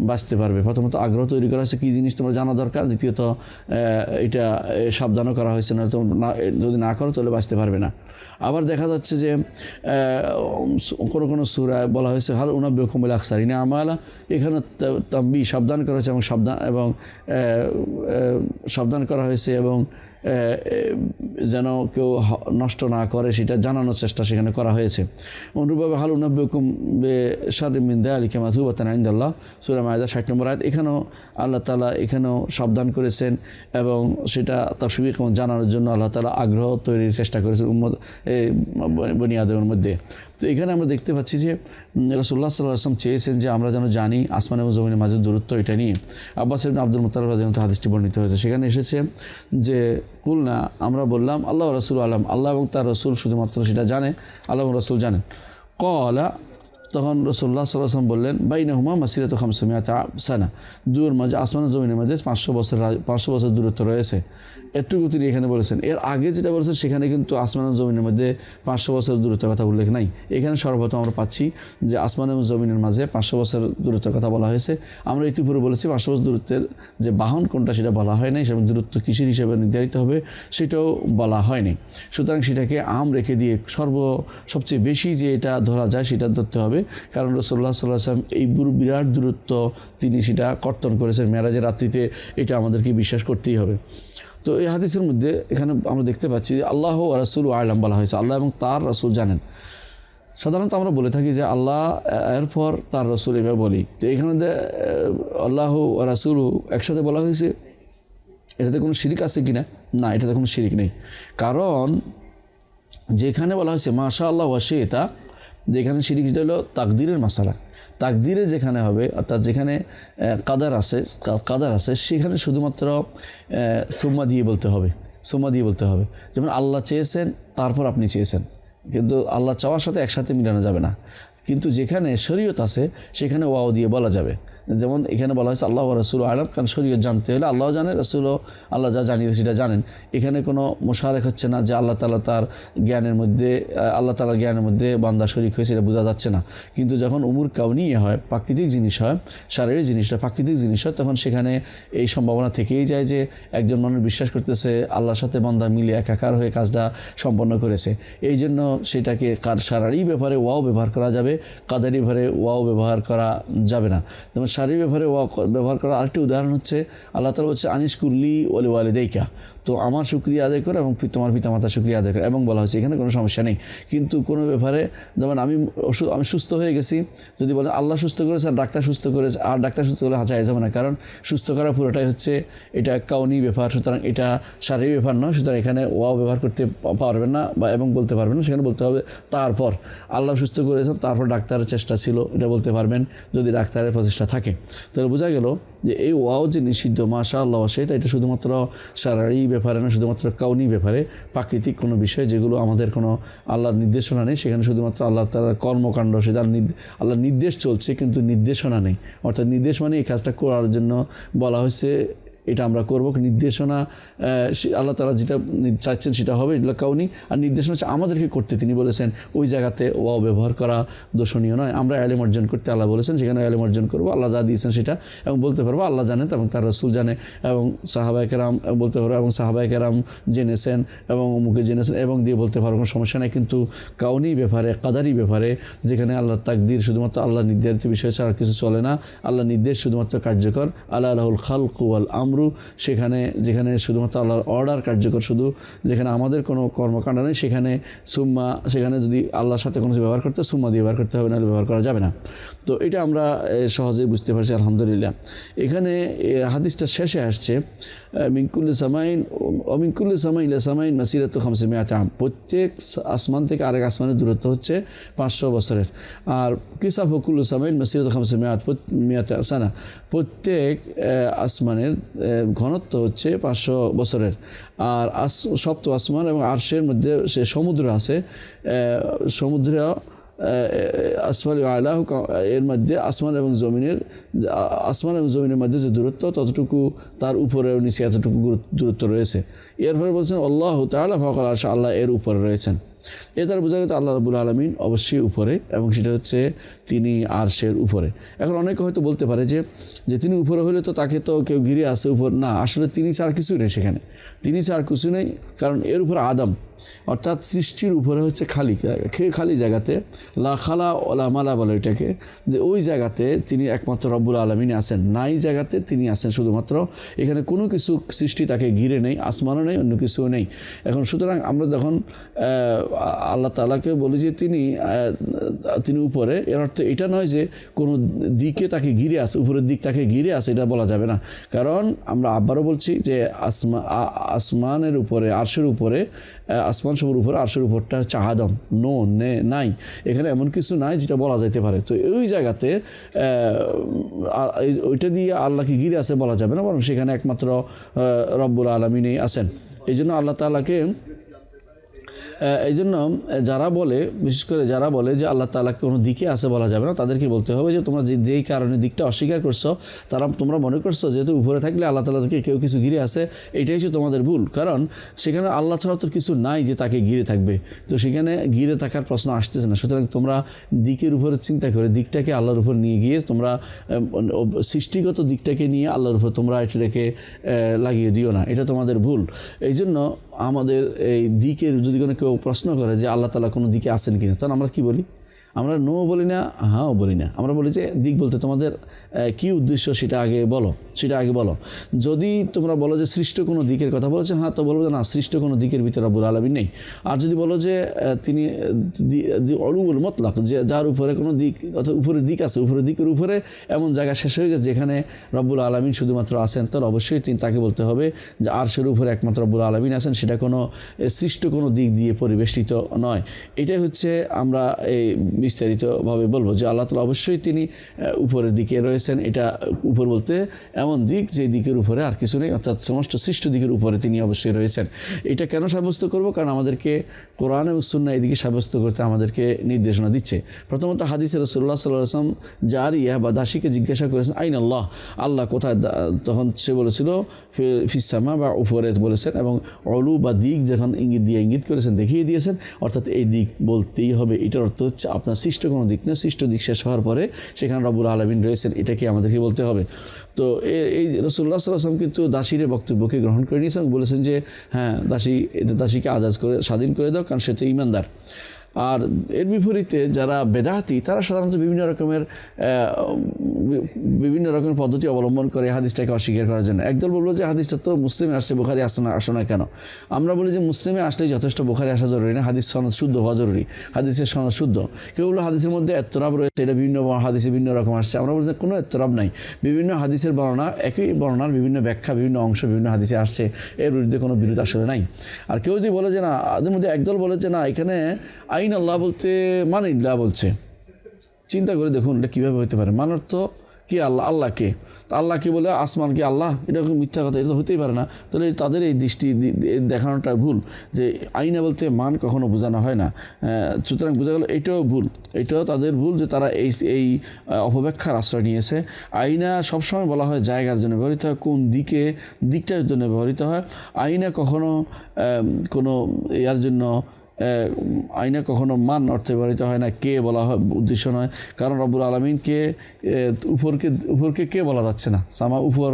বাঁচতে পারবে। প্রথমত আগ্রহ তৈরি করা হচ্ছে কী জিনিস তোমরা জানা দরকার, দ্বিতীয়ত এটা সাবধানও করা হয়েছে না, তোমরা যদি না করো তাহলে বাঁচতে পারবে না। আবার দেখা যাচ্ছে যে কোনো সূরায় বলা হয়েছে হাল উনাব্বিউকুম বিল আখসারিনা আমালা, এখানে তাম্বি সাবধান করা হয়েছে এবং সাবধান করা হয়েছে এবং যেন কেউ নষ্ট না করে সেটা জানানোর চেষ্টা সেখানে করা হয়েছে। অনুরূপভাবে হাল উনাব্বিউকুম বিশাররিম মিন যালিকা মাসুবাতান ইনদাল্লাহ, সূরা মায়েদা 60 নম্বর আয়াত। এখানেও আল্লাহ তাআলা সাবধান করেছেন এবং সেটা তাশবিক এবং জানানোর জন্য আল্লাহ তাআলা আগ্রহ তৈরির চেষ্টা করেছেন বনি আদমের মধ্যে। তো এখানে আমরা দেখতে পাচ্ছি যে রাসূলুল্লাহ সাল্লাল্লাহু আলাইহি ওয়াসাল্লাম চেয়েছেন যে আমরা যেন জানি আসমান এবং জমিনের মাঝে দূরত্ব, এটা নিয়ে আব্বাস ইবনে আব্দুল মুত্তালিব রাদিয়াল্লাহু আনহু হাদিসটি বর্ণিত হয়েছে। সেখানে এসেছে যে কুলনা, আমরা বললাম আল্লাহ রাসূল আলাম, আল্লাহ এবং তার রাসূল শুধুমাত্র সেটা জানে, আল্লাহ এবং রাসূল জানেন। ক্বালা, তখন রাসূলুল্লাহ সাল্লাল্লাহু আলাইহি ওয়াসাল্লাম বললেন বাইনাহুমা মাসিরাতু 500 সানা, দুর মাঝে আসমান ও জমিনের মাঝে 500 বছর দূরত্ব রয়েছে। এটুকু তিনি এখানে বলেছেন। এর আগে যেটা বলেছেন সেখানে কিন্তু আসমান ও জমিনের মধ্যে 500 বছর দূরত্বের কথা উল্লেখ নাই। এখানে সর্বপ্রথম আমরা পাচ্ছি যে আসমান এবং জমিনের মাঝে 500 বছর দূরত্বের কথা বলা হয়েছে। আমরা ইতিপূর্বে বলেছি 500 বছর দূরত্বের যে বাহন কোনটা সেটা বলা হয় নাই, সেরকম দূরত্ব কিসের হিসেবে নির্ধারিত হবে সেটাও বলা হয়নি। সুতরাং সেটাকে রেখে দিয়ে সবচেয়ে বেশি যে এটা ধরা যায় সেটা ধরতে হবে, কারণ রাসূলুল্লাহ সাল্লাল্লাহু আলাইহি ওয়াসাল্লাম এই বিরাট দূরত্ব তিনি সেটা কর্তন করেছেন মেরাজের রাত্রিতে, এটা আমাদেরকে বিশ্বাস করতেই হবে। তো এই হাদিসের মধ্যে এখানে আমরা দেখতে পাচ্ছি যে আল্লাহ ওয়া রাসূলু আ'লাম বলা হয়েছে, আল্লাহ এবং তার রাসূল জানেন। সাধারণত আমরা বলে থাকি যে আল্লাহ এরপর তার রাসূল, এভাবে বলি। তো এখানে আল্লাহ ওয়া রাসূলু একসাথে বলা হয়েছে, এটাতে কোনো শিরিক আছে কিনা? না, এটাতে কোনো শিরিক নেই। কারণ যেখানে বলা হয়েছে মাশা আল্লাহ ওয়া শি'তা, যেখানে শিরিক হলো তাকদীরের মাসালা, তাকদীরে যেখানে হবে, অর্থাৎ যেখানে কাদার আছে সেখানে শুধুমাত্র সুম্মা দিয়ে বলতে হবে। যেমন আল্লাহ চেয়েছেন তারপর আপনি চেয়েছেন, কিন্তু আল্লাহ চাওয়ার সাথে একসাথে মিলানো যাবে না। কিন্তু যেখানে শরীয়ত আছে সেখানে ওয়াও দিয়ে বলা যাবে। যেমন এখানে বলা হয়েছে আল্লাহ রাসূল আলাম, কারণ শরীয়ত জানতে হলে আল্লাহ জানে, রাসূলও আল্লাহ যা জানিয়ে সেটা জানেন। এখানে কোনো মোশারেক হচ্ছে না যে আল্লাহ তাআলা তার জ্ঞানের মধ্যে, আল্লাহ তাআলার জ্ঞানের মধ্যে বান্দা শরীক হয়েছে, এটা বোঝা যাচ্ছে না। কিন্তু যখন উমুর কাউনি হয়, প্রাকৃতিক জিনিস হয়, শারীরিক জিনিসটা প্রাকৃতিক জিনিস হয়, তখন সেখানে এই সম্ভাবনা থেকেই যায় যে একজন মানুষ বিশ্বাস করতেছে আল্লাহর সাথে বান্দা মিলে একাকার হয়ে কাজটা সম্পন্ন করেছে। এই জন্য সেটাকে শারীরিক ব্যাপারে ওয়াও ব্যবহার করা যাবে, কাদারি ব্যাপারে ওয়াও ব্যবহার করা যাবে না। যেমন শারীরিক ব্যাপারে ওয়াও ব্যবহার করার আরেকটি উদাহরণ হচ্ছে আল্লাহ তাআলা হচ্ছে আনিস কুল্লি ওয়ালি ওয়ালিদাইকা, তো আমার শুকরিয়া আদায় করে এবং তোমার পিতামাতার শুকরিয়া আদায় করে, এবং বলা হয়েছে এখানে কোনো সমস্যা নেই। কিন্তু কোনো ব্যাপারে যেমন আমি সুস্থ হয়ে গেছি, যদি বলে আল্লাহ সুস্থ করেছে আর ডাক্তার সুস্থ করেছে, আর ডাক্তার সুস্থ করলে হাঁচা যাবে না, কারণ সুস্থ করা পুরোটাই হচ্ছে এটা কাউনি ব্যাপার, সুতরাং এটা শারীরিক ব্যাপার নয়। সুতরাং এখানে ওয়াও ব্যবহার করতে পারবেন না বা এবং বলতে পারবেন না, সেখানে বলতে হবে তারপর আল্লাহ সুস্থ করেছেন, তারপর ডাক্তারের চেষ্টা ছিল, এটা বলতে পারবেন যদি ডাক্তারের প্রচেষ্টা থাকে। তাহলে বোঝা গেল যে এই ওয়াও যে নিষিদ্ধ মাশাআল্লাহ সেটা, এটা শুধুমাত্র শারীরিক ব্যাপারে না, শুধুমাত্র কাউনি ব্যাপারে, প্রাকৃতিক কোনো বিষয় যেগুলো আমাদের কোনো আল্লাহর নির্দেশনা নেই, সেখানে শুধুমাত্র আল্লাহ তাআলার কর্মকাণ্ড, সেটা আল্লাহর নির্দেশ চলছে কিন্তু নির্দেশনা নেই। অর্থাৎ নির্দেশ মানে এই কাজটা করার জন্য বলা হয়েছে, এটা আমরা করব, নির্দেশনা আল্লাহ তাআলা যেটা চাইছেন সেটা হবে, এগুলো কাউনি। আর নির্দেশনা হচ্ছে আমাদেরকে করতে, তিনি বলেছেন ওই জায়গাতে ওয়াও ব্যবহার করা দোষণীয় নয়। আমরা ইলম অর্জন করতে আল্লাহ বলেছেন, সেখানে ইলম অর্জন করবো, আল্লাহ যা দিয়েছেন সেটা, এবং বলতে পারবো আল্লাহ জানেন এবং তার রাসূল জানে, এবং সাহাবায়ে কেরাম বলতে পারবো এবং সাহাবায়ে কেরাম জেনেছেন এবং অমুকে জেনেছেন, এবং দিয়ে বলতে পারবো, কোনো সমস্যা নেই। কিন্তু কাউনি ব্যাপারে, কাদারি ব্যাপারে, যেখানে আল্লাহর তাকদীর শুধুমাত্র আল্লাহ নির্ধারিত বিষয় ছাড়া কিছু চলে না, আল্লাহ নির্দেশ শুধুমাত্র কার্যকর, আল্লাহ লাহুল খালকু ওয়াল আমরু, সেখানে যেখানে শুধুমাত্র আল্লাহর অর্ডার কার্যকর, শুধু যেখানে আমাদের কোনো কর্মকাণ্ড নেই, সেখানে সুম্মা, সেখানে যদি আল্লাহর সাথে কোনো কিছু ব্যবহার করতে সুম্মা দিয়ে ব্যবহার করতে হবে, না ব্যবহার করা যাবে না। তো এটা আমরা সহজেই বুঝতে পারছি আলহামদুলিল্লাহ। এখানে হাদিসটা শেষে আসছে মিনকুল্লি সামাইন অমিনকুল্লি সামাইন ইলা সামাইন মাসিরাতু 500 আম, প্রত্যেক আসমান থেকে আরেক আসমানের দূরত্ব হচ্ছে 500 বছরের। আর কিসাফু কুল্লু সামাইন মাসিরাতু 500 সানা, প্রত্যেক আসমানের ঘনত্ব হচ্ছে 500 বছরের। আর সপ্ত আসমান এবং আরশের মধ্যে সে সমুদ্র আছে, সমুদ্র আসফালি আলাহ, এর মধ্যে আসমান এবং জমিনের মধ্যে যে দূরত্ব ততটুকু তার উপরেও নিচে এতটুকু দূরত্ব রয়েছে। এরপরে বলছেন আল্লাহ তাআলা ফাওকাল আরশ, আল্লাহ এর উপরে রয়েছেন। এ দ্বারা বোঝা গেছে আল্লাহ রাব্বুল আলামিন অবশ্যই উপরে, এবং সেটা হচ্ছে তিনি আরশের উপরে। এখন অনেকে হয়তো বলতে পারে যে তিনি উপরে হলে তো তাকে তো কেউ ঘিরে আসে উপর, না, আসলে তিনি ছাড়া কিছুই নেই সেখানে, তিনি ছাড়া কিছু নেই, কারণ এর উপরে আদম, অর্থাৎ সৃষ্টির উপরে হচ্ছে খালি জায়গাতে, লা খালা ওলা মালা বলে এটাকে, যে ওই জায়গাতে তিনি একমাত্র রব্বুল আলামিন আছেন, নাই জায়গাতে তিনি আছেন শুধুমাত্র, এখানে কোনো কিছু সৃষ্টি তাকে ঘিরে নেই, আসমানও নেই, অন্য কিছুও নেই। এখন সুতরাং আমরা যখন আল্লাহ তাআলাকে বলি যে তিনি উপরে, এর অর্থ এটা নয় যে কোনো দিকে তাকে ঘিরে আসে, উপরের দিক তাকে ঘিরে আসে, এটা বলা যাবে না। কারণ আমরা আবারও বলছি যে আসমানের উপরে, আরশের উপরে, আসমান সবুর উপরে, আরশের উপরটা হচ্ছে আদম, নাই, এখানে এমন কিছু নাই যেটা বলা যাইতে পারে। তো ওই জায়গাতে ওইটা দিয়ে আল্লাহকে ঘিরে আছে বলা যাবে না, বরং সেখানে একমাত্র রব্বুল আলামিনই আছেন। এই জন্য আল্লাহ তাআলাকে, এই জন্য যারা বলে, বিশেষ করে যারা বলে যে আল্লাহ তাআলা কোনো দিকে আছে বলা যাবে না, তাদেরকে বলতে হবে যে তোমরা যেই কারণে দিকটা অস্বীকার করছো, তোমরা মনে করছো যেহেতু উপরে থাকলে আল্লাহ তাআলাকে কেউ কিছু ঘিরে আছে, এটাই হচ্ছে তোমাদের ভুল। কারণ সেখানে আল্লাহ ছাড়া তো কিছু নাই যে তাকে ঘিরে থাকবে, তো সেখানে ঘিরে থাকার প্রশ্ন আসতেছে না। সুতরাং তোমরা দিকের উপরে চিন্তা করে দিকটাকে আল্লাহর উপর নিয়ে গিয়ে, তোমরা সৃষ্টিগত দিকটাকে নিয়ে আল্লাহর উপর তোমরা এটাকে লাগিয়ে দিও না, এটা তোমাদের ভুল। এই জন্য আমাদের এই দিকের যদি কোনো কেউ প্রশ্ন করে যে আল্লাহ তাআলা কোনো দিকে আছেন কিনা, তখন আমরা কি বলি? আমরা নো বলি না, হাঁও বলি না, আমরা বলি যে দিক বলতে তোমাদের কি উদ্দেশ্য সেটা আগে বলো। যদি তোমরা বলো যে সৃষ্ট কোনো দিকের কথা বলেছে, হ্যাঁ, তো বলবো যে না, সৃষ্ট কোনো দিকের ভিতরে রব্বুল আলামিন নেই। আর যদি বলো যে তিনি অলুল মতলাক, যে যার উপরে কোনো দিক অর্থাৎ উপরের দিক আছে, উপরের দিকের উপরে এমন জায়গা শেষ হয়ে গেছে যেখানে রব্বুল আলামিন শুধুমাত্র আছেন, তাহলে অবশ্যই তাকে বলতে হবে যে আরশের উপরে একমাত্র রব্বুল আলামিন আছেন, সেটা কোনো সৃষ্ট কোনো দিক দিয়ে পরিবেষ্টিত নয়। এটাই হচ্ছে আমরা এই বিস্তারিতভাবে বলবো যে আল্লাহ তাআলা অবশ্যই তিনি উপরের দিকে রয়েছেন। এটা উপর বলতে এমন দিক যে দিকের উপরে আর কিছু নেই, অর্থাৎ সমস্ত সৃষ্ট দিকের উপরে তিনি অবশ্যই রয়েছেন। এটা কেন সাব্যস্ত করব? কারণ আমাদেরকে কোরআন এবং সুন্নাহ এদিকে সাব্যস্ত করতে আমাদেরকে নির্দেশনা দিচ্ছে। প্রথমত হাদিসে রাসূলুল্লাহ সাল্লাল্লাহু আলাইহি ওয়াসাল্লাম জারিয়া বা দাসীকে জিজ্ঞাসা করেছেন আইন আল্লাহ, আল্লাহ কোথায়? তখন সে বলেছিল ফিসামা বা উপরে বলেছেন, এবং অলু বা দিক যখন ইঙ্গিত করেছেন, দেখিয়ে দিয়েছেন, অর্থাৎ এই দিক বলতেই হবে। এটার অর্থ হচ্ছে আপনার সৃষ্ট কোনো দিক না, সৃষ্ট দিক শেষ হওয়ার পরে সেখানে রব্বুল আলামিন রয়েছেন, এটাকে আমাদেরকে বলতে হবে। তো এই রাসূলুল্লাহ সাল্লাল্লাহু আলাইহি ওয়াসাল্লাম কিন্তু দাসীর বক্তব্যকে গ্রহণ করে নিয়েছেন, বলেছেন যে হ্যাঁ দাসীকে আজাদ করে স্বাধীন করে দাও, কারণ সে তো ঈমানদার। আর এর বিপরীতে যারা বেদাতি তারা সাধারণত বিভিন্ন রকমের পদ্ধতি অবলম্বন করে হাদিসটাকে অস্বীকার করার জন্য। একদল বলবো যে হাদিসটা তো মুসলিমে আসছে, বুখারি আসে না কেন? আমরা বলি যে মুসলিমে আসলেই যথেষ্ট, বুখারি আসা জরুরি না, হাদিস সনদ শুদ্ধ হওয়া জরুরি, হাদিসের সনদ শুদ্ধ। কেউ বললো হাদিসের মধ্যে এত্তরাব রয়েছে, এটা বিভিন্ন হাদিসে বিভিন্ন রকম আসছে। আমরা বলছি কোনো এত্তরাব নাই, বিভিন্ন হাদিসের বর্ণনা, একই বর্ণনার বিভিন্ন ব্যাখ্যা, বিভিন্ন অংশ বিভিন্ন হাদিসে আসছে, এর বিরুদ্ধে কোনো বিরোধ আসলে নাই। আর কেউ যদি বলে যে না, তাদের মধ্যে একদল বলে যে না, এখানে আইন আল্লাহ বলতে মানিল্লাহ বলছে। চিন্তা করে দেখুন এটা কীভাবে হতে পারে? মানার তো কি আল্লাহকে, তা আল্লাহকে বলে আসমান কি আল্লাহ? এটা মিথ্যা কথা, এটা তো হতেই পারে না। তাহলে তাদের এই দৃষ্টি দেখানোটা ভুল, যে আইনা বলতে মান কখনো বোঝানো হয় না। সুতরাং বোঝা গেল এটাও ভুল, এটাও তাদের ভুল যে তারা এই অপব্যাখ্যার আশ্রয় নিয়েছে। আইনা সবসময় বলা হয় জায়গার জন্য ব্যবহৃত হয়, কোন দিকটার জন্য ব্যবহৃত হয়। আইনা কখনো কোনো ইয়ার জন্য, আইনা কখনো মান অর্থে ব্যবহৃত হয় না, কে বলা হয় উদ্দেশ্য নয়। কারণ রব্বুল আলামিনকে উপরকে কে বলা যাচ্ছে না, সামা উপর।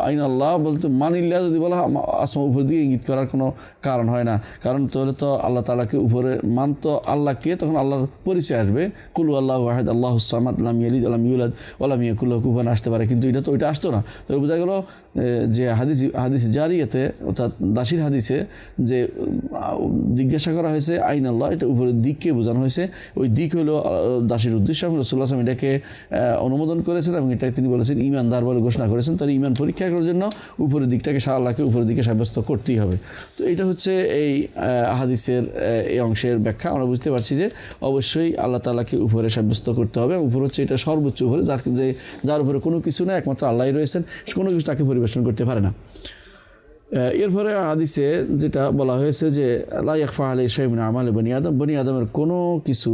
আইন আল্লাহ বলতে মানিল্লাহ যদি বলা হয়, আসমা উপর দিয়ে ইঙ্গিত করার কোনো কারণ হয় না। কারণ তাহলে তো আল্লাহ তাআলাকে উপরে মান, তো আল্লাহকে তখন আল্লাহর পরিচয় আসবে, কুল আল্লাহু আহাদ আল্লাহুস সামাদ লাম ইয়ালিদ ওয়া লাম ইউলাদ ওয়া লাম ইয়াকুল লাহু কুফুয়ান আসতে পারে, কিন্তু এটা তো ওইটা আসতো না। তো বোঝা গেল যে হাদিস জারিয়াতে, অর্থাৎ দাসীর হাদিসে যে জিজ্ঞাসা করা হয়েছে আইন আল্লাহ, এটা উপরের দিককে বোঝানো হয়েছে। ওই দিক হলো দাসীর উদ্দেশ্য। রাসূলুল্লাহ সাল্লাল্লাহু আলাইহি ওয়াসাল্লাম এটাকে অনুমোদন করেছেন এবং এটাকে তিনি বলেছেন ঈমানদার বলে ঘোষণা করেছেন। তার ঈমান পরীক্ষা করার জন্য উপরের দিকটাকে আল্লাহকে উপরের দিকে সাব্যস্ত করতেই হবে। তো এটা হচ্ছে এই হাদিসের এই অংশের ব্যাখ্যা। আমরা বুঝতে পারছি যে অবশ্যই আল্লাহ তাআলাকে উপরে সাব্যস্ত করতে হবে। উপর হচ্ছে এটা সর্বোচ্চ উপরে, যার উপরে কোনো কিছু না, একমাত্র আল্লাহই রয়েছেন, কোনো কিছু তাকে পরিবেশন করতে পারে না। এরপরে হাদিসে যেটা বলা হয়েছে যে লা ইয়াখফা আলাইহি শাইউন মিন আমালি বনি আদম, বনি আদমের কোনো কিছু,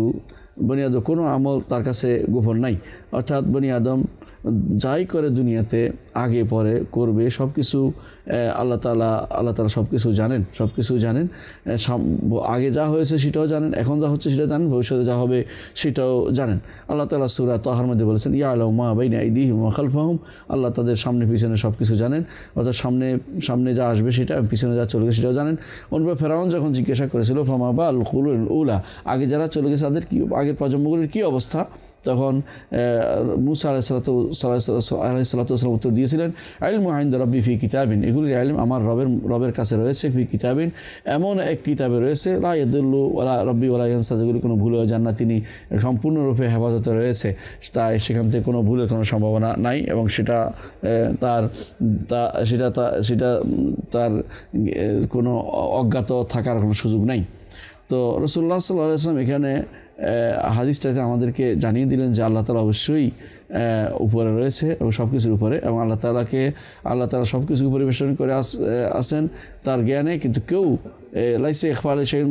বনি আদম কোনো আমল তার কাছে গোপন নাই। অর্থাৎ বনি আদম যাই করে দুনিয়াতে আগে পরে করবে সব কিছু আল্লাহ তাআলা সব কিছু জানেন। আগে যা হয়েছে সেটাও জানেন, এখন যা হচ্ছে সেটা জানেন, ভবিষ্যতে যা হবে সেটাও জানেন। আল্লাহ তাআলা সূরা তাহার মধ্যে বলেছেন ইয়ালামু মা বাইনা আইদিহিম ওয়া খালফাহুম, আল্লাহ তাদের সামনে পিছনে সব কিছু জানেন। অর্থাৎ সামনে যা আসবে সেটা, পিছনে যা চলে গেছে সেটাও জানেন। অন্যভাবে ফেরাউন যখন জিজ্ঞাসা করেছিল ফামা বাল কুলুল উলা, আগে যারা চলে গেছে তাদের কি, আগের প্রজন্মগুলির কী অবস্থা, তখন মুসা আলাইহিসসালাম উত্তর দিয়েছিলেন ইলমু ইনদা রাব্বি ফি কিতাবিন, এগুলির ইলম আমার রবের কাছে রয়েছে, ফি কিতাবিন এমন এক কিতাবে রয়েছে, লা ইয়াদুল্লু ওয়ালা রাব্বি ওয়ালা ইয়ানসা, যেগুলি কোনো ভুল হয়ে যান না, তিনি সম্পূর্ণরূপে হেফাজতে রয়েছে, তাই সেখান থেকে কোনো ভুলের কোনো সম্ভাবনা নাই এবং সেটা তার কোনো অজ্ঞাত থাকার কোনো সুযোগ নাই। তো রাসূলুল্লাহ সাল্লাল্লাহু আলাইহি ওয়াসাল্লাম এখানে হাদিসটাতে আমাদেরকে জানিয়ে দিলেন যে আল্লাহ তাআলা অবশ্যই উপরে রয়েছে এবং সব কিছুর উপরে, এবং আল্লাহ তাআলা সব কিছুকে পরিবেশন করে আসেন তার জ্ঞানে। কিন্তু কেউ লাইসা ইখফা আলাইহি শাইউন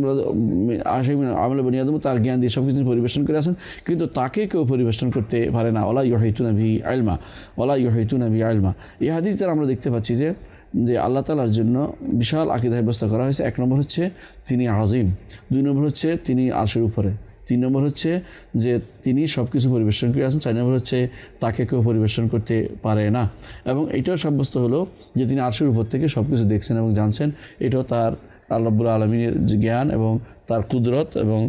মিন আমালি বনি আদম, তার জ্ঞান দিয়ে সব কিছু পরিবেশন করে আসেন, কিন্তু তাকে কেউ পরিবেশন করতে পারে না। ওয়ালা ইউহিতুনা বিহি ইলমা। এই হাদিস দ্বারা আমরা দেখতে পাচ্ছি যে আল্লাহ তাআলার জন্য বিশাল আকীদা ব্যবস্থা করা হয়েছে। এক নম্বর হচ্ছে তিনি আজিম, দুই নম্বর হচ্ছে তিনি আরশের উপরে, তিন নম্বর হচ্ছে যে তিনি সব কিছু পরিবেশন করে আসেন, চার নম্বর হচ্ছে তাকে কেউ পরিবেশন করতে পারে না। এবং এটাও সাব্যস্ত হলো যে তিনি আরশের উপর থেকে সব কিছু দেখছেন এবং জানছেন। এটাও তার আল্লাহ রাব্বুল আলামিনের জ্ঞান এবং তার কুদরত এবং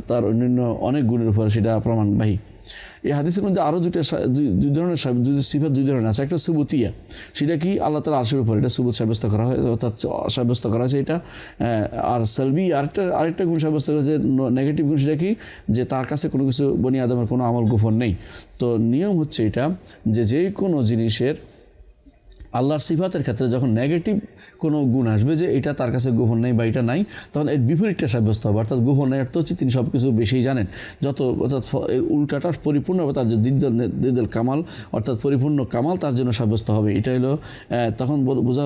তার অন্যান্য অনেক গুণের উপর সেটা প্রমাণবাহী। এই হাদিসের মধ্যে আরও দুই ধরনের সিফাত দুই ধরনের আছে। একটা সুবুতিয়া, সেটা কি আল্লাহ তাআলা আরশের উপর, এটা সুবুত সাব্যস্ত করা হয়, অর্থাৎ সাব্যস্ত করা হয়েছে এটা। আর সালবি আরেকটা গুণ সাব্যস্ত করা হয়েছে, নেগেটিভ গুণ, সেটা কি যে তার কাছে কোনো কিছু বনি আদমের কোনো আমল গোপন নেই। তো নিয়ম হচ্ছে এটা যে কোনো জিনিসের আল্লাহর সিফাতের ক্ষেত্রে যখন নেগেটিভ কোনো গুণ আসবে যে এটা তার কাছে গোপন নেই বা এটা নাই, তখন এর বিপরীতটা সাব্যস্ত হবে। অর্থাৎ গোপন নেই অর্থ হচ্ছে তিনি সব কিছু বেশিই জানেন, অর্থাৎ এর উল্টাটা পরিপূর্ণ হবে, তার যে দিদ্দল কামাল অর্থাৎ পরিপূর্ণ কামাল তার জন্য সাব্যস্ত হবে। এটা হলো তখন বোঝা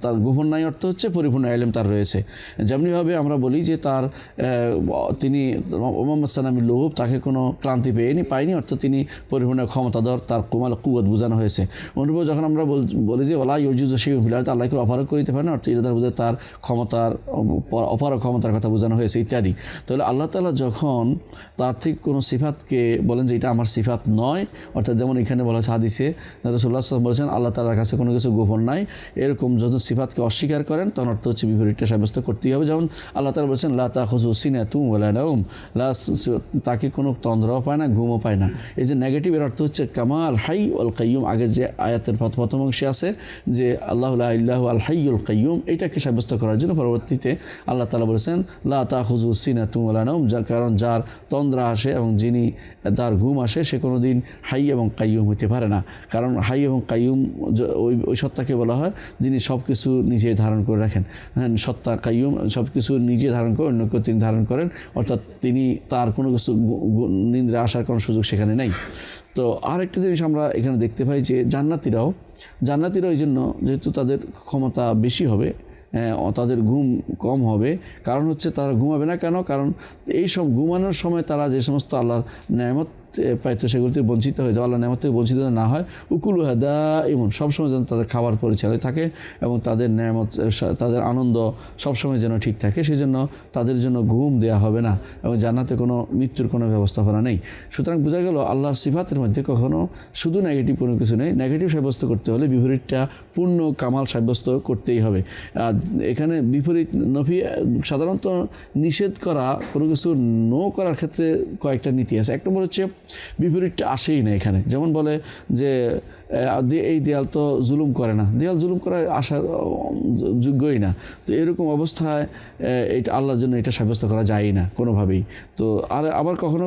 তার গোপন নাই অর্থ হচ্ছে পরিপূর্ণ ইলম তার রয়েছে। যেমনিভাবে আমরা বলি যে তিনি মোহাম্মদ সালামের লোভ, তাকে কোনো ক্লান্তি পায়নি অর্থাৎ তিনি পরিপূর্ণ ক্ষমতাধর, তার কোমাল কুওয়াত বোঝানো হয়েছে। অনুরূপ যখন আমরা বলি যে ওলা ইউজুজ সেই ফিলাতে আল্লাহকে অপারক করিতে পারে না, অর্থাৎ এটা বোঝায় তার ক্ষমতার অপারক ক্ষমতার কথা বোঝানো হয়েছে ইত্যাদি। তাহলে আল্লাহ তাআলা যখন তার থেকে কোনো সিফাতকে বলেন যে এটা আমার সিফাত নয়, অর্থাৎ যেমন এখানে বলা হয়েছে হাদিসে রাসূলুল্লাহ সাল্লাল্লাহু আলাইহি ওয়াসাল্লাম বলেছেন আল্লাহ তাআলার কাছে কোনো কিছু গোপন নাই, এরকম যখন সিফাতকে অস্বীকার করেন তখন অর্থ হচ্ছে বিপরীতটা সাব্যস্ত করতেই হবে। যেমন আল্লাহ তাআলা বলেছেন লা তাখুযু সিনাতুন ওয়ালা নাওম, তাকে কোনো তন্দ্রাও পায় না, ঘুমও পায় না। এই যে নেগেটিভের অর্থ হচ্ছে কামাল হাই ওয়াল কাইয়ুম, আগের যে আয়াতের প্রথম অংশে আছে যে আল্লাহু লা ইলাহা আল হাইয়ুল কাইয়ুম, এটাকে সাব্যস্ত করার জন্য পরবর্তীতে আল্লাহ তাআলা বলেছেন লা তাখুযু সিনাতুন ওয়ালা নাওম, কারণ যার তন্দ্রা আসে এবং যিনি যার ঘুম আসে সে কোনো দিন হাই এবং কাইয়ুম হইতে পারে না। কারণ হাই এবং কাইয়ুম ওই সত্তাকে বলা হয় যিনি সব কিছু নিজে ধারণ করে রাখেন। হ্যাঁ, সত্তা কাইয়ুম সব কিছু নিজে ধারণ করে অন্যকে তিনি ধারণ করেন, অর্থাৎ তিনি তার কোনো কিছু নিন্দ্রা আসার কোনো সুযোগ সেখানে নেই। তো আরেকটা জিনিস আমরা এখানে দেখতে পাই যে জান্নাতীরাও এই জন্য যেহেতু তাদের ক্ষমতা বেশি হবে, তাদের ঘুম কম হবে, কারণ হচ্ছে তারা ঘুমাবে না কেন? কারণ এই সব ঘুমানোর সময় তারা যে সমস্ত আল্লাহর নেয়ামত পাইতো সেগুলোতে বঞ্চিত হয়ে যায়, আল্লাহ নেয়ামত থেকে বঞ্চিত না হয়। উকুল হাদা এমন সবসময় যেন তাদের খাবার পরিচালয় থাকে এবং তাদের নেয়ামত তাদের আনন্দ সবসময় যেন ঠিক থাকে, সেই জন্য তাদের জন্য ঘুম দেয়া হবে না এবং জান্নাতে কোনো মৃত্যুর কোনো ব্যবস্থাপনা নেই। সুতরাং বোঝা গেল আল্লাহর সিফাতের মধ্যে কখনো শুধু নেগেটিভ কোনো কিছু নেই। নেগেটিভ সাব্যস্ত করতে হলে বিপরীতটা পূর্ণ কামাল সাব্যস্ত করতেই হবে। এখানে বিপরীত নফি সাধারণত নিষেধ করা কোনো কিছু নো করার ক্ষেত্রে কয়েকটা নীতি আছে। এক নম্বর হচ্ছে বিপরীতটা আসেই না এখানে। যেমন বলে যে এই দেয়াল তো জুলুম করে না, দেয়াল জুলুম করা আসার যোগ্যই না। তো এরকম অবস্থায় এটা আল্লাহর জন্য এটা সাব্যস্ত করা যায় না কোনোভাবেই। তো আর আবার কখনো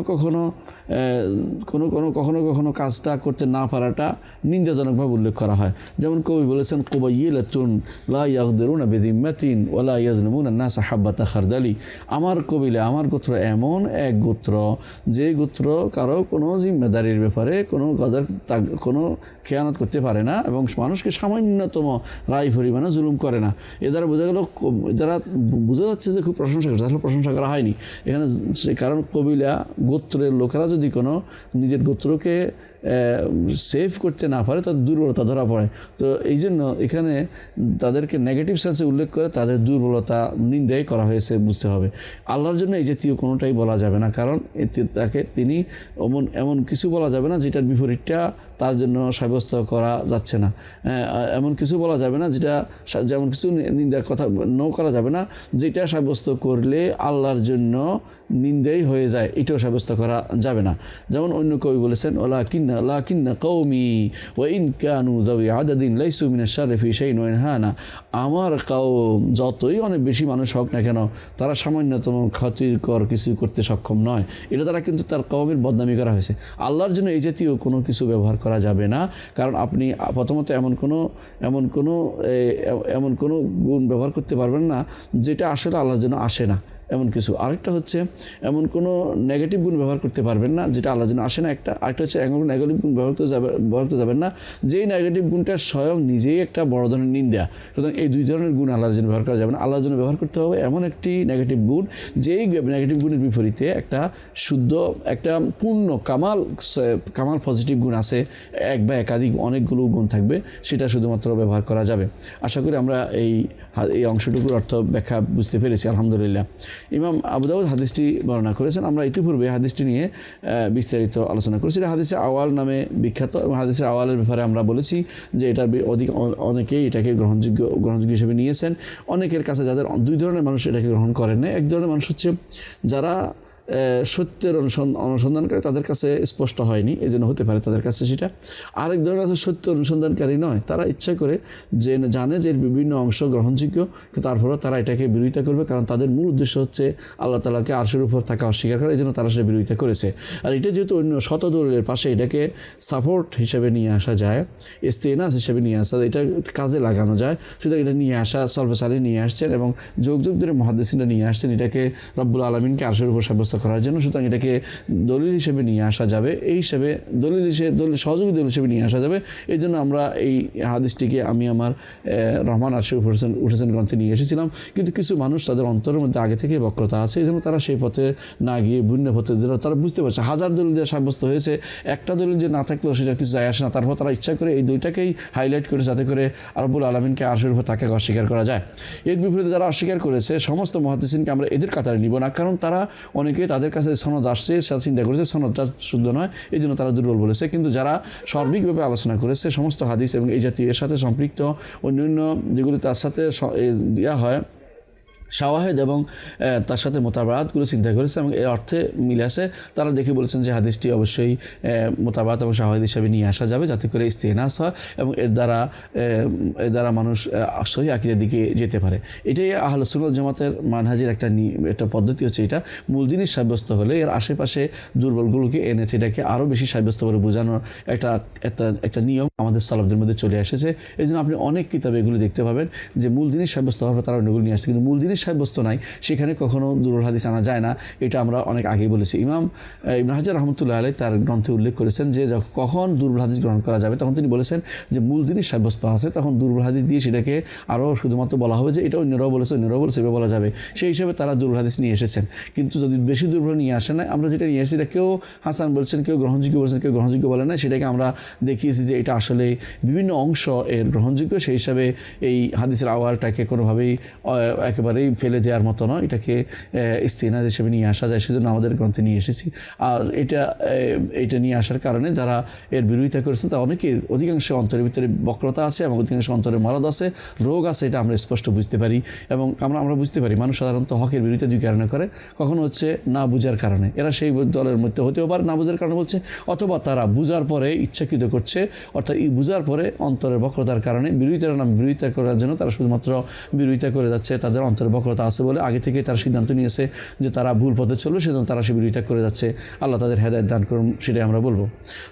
কখনো কাজটা করতে না পারাটা নিন্দাজনকভাবে উল্লেখ করা হয়। যেমন কবি বলেছেন কুবাইয়িলাতুন লা ইয়াকদিরুনা বিযিম্মাতিন ওয়া লা ইয়াজলিমুনা নাসা হাব্বাতা খারদালি, আমার কবিলে আমার গোত্র এমন এক গোত্র যে গোত্র কারো কোনো জিম্মেদারির ব্যাপারে কোনো খেয়ানত করতে পারে না এবং মানুষকে সামান্যতম রায় পরিমাণে জুলুম করে না। এ দ্বারা বোঝা গেল, যারা বোঝা যাচ্ছে যে খুব প্রশংসা করছে, আসলে প্রশংসা করা হয়নি এখানে। কারণ কবিলা গোত্রের লোকেরা যদি কোনো নিজের গোত্রকে সেভ করতে না পারে তাদের দুর্বলতা ধরা পড়ে। তো এই জন্য এখানে তাদেরকে নেগেটিভ সেন্সে উল্লেখ করে তাদের দুর্বলতা নিন্দাই করা হয়েছে বুঝতে হবে। আল্লাহর জন্য এই জাতীয় কোনোটাই বলা যাবে না, কারণ তিনি এমন কিছু বলা যাবে না যেটার বিপরীতটা তার জন্য সাব্যস্ত করা যাচ্ছে না। এমন কিছু বলা যাবে না যেমন কিছু নিন্দা কথা করা যাবে না যেটা সাব্যস্ত করলে আল্লাহর জন্য নিন্দাই হয়ে যায়, এটাও সাব্যস্ত করা যাবে না। যেমন অন্য কবি বলেছেন লাকিন্না কওমি ওয়া ইন কানু যাওই আদাদিন লাইসু মিনাশ শাররি ফি শাইইন ওয়া ইনহানা, আমার কওম যতই অনেক বেশি মানুষ হোক না কেন তারা সামান্যতম ক্ষতিকর কিছু করতে সক্ষম নয়। এটা দ্বারা কিন্তু তার কওমের বদনামি করা হয়েছে। আল্লাহর জন্য এই জাতীয় কোনো কিছু ব্যবহার করা যাবে না, কারণ আপনি প্রথমত এমন কোনো গুণ ব্যবহার করতে পারবেন না যেটা আসলে আল্লাহর জন্য আসে না এমন কিছু। আরেকটা হচ্ছে এমন কোনো নেগেটিভ গুণ ব্যবহার করতে পারবেন না যেটা আল্লাহর জন্য আসে না একটা। আরেকটা হচ্ছে এমন নেগেটিভ গুণ ব্যবহার করতে যাবেন না যেই নেগেটিভ গুণটা স্বয়ং নিজেই একটা বড় ধরনের নিন্দা। সুতরাং এই দুই ধরনের গুণ আল্লাহর জন্য ব্যবহার করা যাবে না। আল্লাহর জন্য ব্যবহার করতে হবে এমন একটি নেগেটিভ গুণ যেই নেগেটিভ গুণের বিপরীতে একটা শুদ্ধ একটা পূর্ণ কামাল পজিটিভ গুণ আছে, এক বা একাধিক অনেকগুলো গুণ থাকবে, সেটা শুধুমাত্র ব্যবহার করা যাবে। আশা করি আমরা এই অংশটুকুর অর্থ ব্যাখ্যা বুঝতে পেরেছি আলহামদুলিল্লাহ। ইমাম আবু দাউদ হাদিসটি বর্ণনা করেছেন। আমরা ইতিপূর্বে হাদিসটি নিয়ে বিস্তারিত আলোচনা করেছি। এটা হাদিসে আওয়াল নামে বিখ্যাত এবং হাদিসের আওয়ালের ব্যাপারে আমরা বলেছি যে এটার অনেকেই এটাকে গ্রহণযোগ্য হিসেবে নিয়েছেন। অনেকের কাছে যাদের দুই ধরনের মানুষ এটাকে গ্রহণ করেন না। এক ধরনের মানুষ হচ্ছে যারা সত্যের অনুসন্ধানকারী তাদের কাছে স্পষ্ট হয়নি, এই জন্য হতে পারে তাদের কাছে সেটা। আরেক ধরনের আছে সত্য অনুসন্ধানকারী নয়, তারা ইচ্ছা করে যে জানে যে এর বিভিন্ন অংশ গ্রহণযোগ্য, তারপরেও তারা এটাকে বিরোধিতা করবে, কারণ তাদের মূল উদ্দেশ্য হচ্ছে আল্লাহ তাআলাকে আরশের উপর থাকা অস্বীকার করা, এই জন্য তারা সেটা বিরোধিতা করেছে। আর এটা যেহেতু অন্য শত দলিলের পাশে এটাকে সাপোর্ট হিসেবে নিয়ে আসা যায়, ইস্তেনাস হিসেবে নিয়ে আসা, এটা কাজে লাগানো যায়, সুতরাং এটা নিয়ে আসা সলফে সালেহ নিয়ে আসছেন এবং যুগ যুগ ধরে মুহাদ্দিসিনরা নিয়ে আসছেন এটাকে রব্বুল আলামিনকে আরশের উপর সাব্যস্ত করার জন্য। সুতরাং এটাকে দলিল হিসেবে নিয়ে আসা যাবে, এই হিসেবে দলিল সহযোগী দলিল হিসেবে নিয়ে আসা যাবে। এই জন্য আমরা এই হাদিসটিকে আমি আমার রহমান আরশে উঠেছেন গ্রন্থে নিয়ে এসেছিলাম। কিন্তু কিছু মানুষ তাদের অন্তরের মধ্যে আগে থেকে বক্রতা আছে, এই জন্য তারা সেই পথে না গিয়ে ভিন্ন পথে তারা বুঝতে পারছে হাজার দলিল দিয়ে সাব্যস্ত হয়েছে, একটা দলিল যে না থাকলেও সেটা কিছু যায় আসে না, তারপর তারা ইচ্ছা করে এই দুইটাকেই হাইলাইট করে যাতে করে রব্বুল আলামিনকে আরশের উপর তাকে অস্বীকার করা যায়। এর বিপরীতে যারা অস্বীকার করেছে সমস্ত মুহাদ্দিসিনকে আমরা এদের কাতারে নিব না, কারণ তারা অনেকে তাদের কাছে সনদ আসছে সেটা চিন্তা করেছে সনদটা শুদ্ধ নয়, এই জন্য তারা দুর্বল বলেছে। কিন্তু যারা সার্বিকভাবে আলোচনা করেছে সমস্ত হাদিস এবং এই জাতীয় এর সাথে সম্পৃক্ত অন্যান্য যেগুলি তার সাথে দেওয়া হয় শাওয়াহিদ এবং তার সাথে মোতাবারাতগুলো চিন্তা করেছে এবং এর অর্থে মিলে আসে, তারা দেখে বলেছেন যে হাদিসটি অবশ্যই মোতাবারাত এবং শাওয়াহিদ হিসাবে নিয়ে আসা যাবে যাতে করে ইস্তেনাস হয় এবং এর দ্বারা মানুষ সহিহ আকীদার দিকে যেতে পারে। এটাই আহলে সুন্নাত জামাতের মানহাজের একটা পদ্ধতি হচ্ছে, এটা মূল জিনিস সাব্যস্ত হলে এর আশেপাশে দুর্বলগুলোকে এনেছে এটাকে আরও বেশি সাব্যস্ত করে বোঝানোর একটা নিয়ম আমাদের সালাফদের মধ্যে চলে এসেছে। এই জন্য আপনি অনেক কিতাবে এগুলো দেখতে পাবেন যে মূল জিনিস সাব্যস্ত হওয়ার পর তারা অন্যগুলো নিয়ে আসছে, কিন্তু মূল জিনিস সাব্যস্ত নাই সেখানে কখনো দুর্বল হাদিস আনা যায় না, এটা আমরা অনেক আগেই বলেছি। ইমাম ইবনে হাজার রহমতুল্লাহ আলাইহি তার গ্রন্থে উল্লেখ করেছেন যে কখন দুর্বল হাদিস গ্রহণ করা যাবে, তখন তিনি বলেছেন যে মূল জিনিস সাব্যস্ত আছে তখন দুর্বল হাদিস দিয়ে সেটাকে আরও শুধুমাত্র বলা হবে যে এটা অন্যরাও বলেছে এভাবে বলা যাবে, সেই হিসাবে তারা দুর্বল হাদিস নিয়ে এসেছেন। কিন্তু যদি বেশি দুর্বল নিয়ে আসে না, আমরা যেটা নিয়ে এসেছি এটা কেউ হাসান বলছেন, কেউ গ্রহণযোগ্য বলছেন, কেউ গ্রহণযোগ্য বলে না, সেটাকে আমরা দেখিয়েছি যে এটা আসলে বিভিন্ন অংশ এর গ্রহণযোগ্য, সেই হিসাবে এই হাদিসের আওয়ালটাকে কোনোভাবেই একেবারেই ফেলে দেওয়ার মতো নয়, এটাকে ইস্তেনাস হিসেবে নিয়ে আসা যায়, সেজন্য আমাদের গ্রন্থে নিয়ে এসেছি। আর এটা নিয়ে আসার কারণে যারা এর বিরোধিতা করেছেন তা অধিকাংশ অন্তরের ভিতরে বক্রতা আছে এবং অধিকাংশ অন্তরের মারাদ আছে, রোগ আছে, এটা আমরা স্পষ্ট বুঝতে পারি এবং আমরা বুঝতে পারি মানুষ সাধারণত হকের বিরোধিতা দুই কারণে করে, কখনো হচ্ছে না বুঝার কারণে, এরা সেই দলের মধ্যে হতেও পারে না বুঝার কারণে বলছে, অথবা তারা বুঝার পরে ইচ্ছাকৃত করছে, অর্থাৎ এই বুঝার পরে অন্তরের বক্রতার কারণে বিরোধিতা করার জন্য তারা শুধুমাত্র বিরোধিতা করে যাচ্ছে, তাদের অন্তরের বক্রতা আছে বলে আগে থেকে তারা সিদ্ধান্ত নিয়েছে যে তারা ভুল পথে চলবে, সেজন্য তারা সে বিরোধিতা করে যাচ্ছে। আল্লাহ তাদের হেদায়েত দান করুন, সেটাই আমরা বলবো।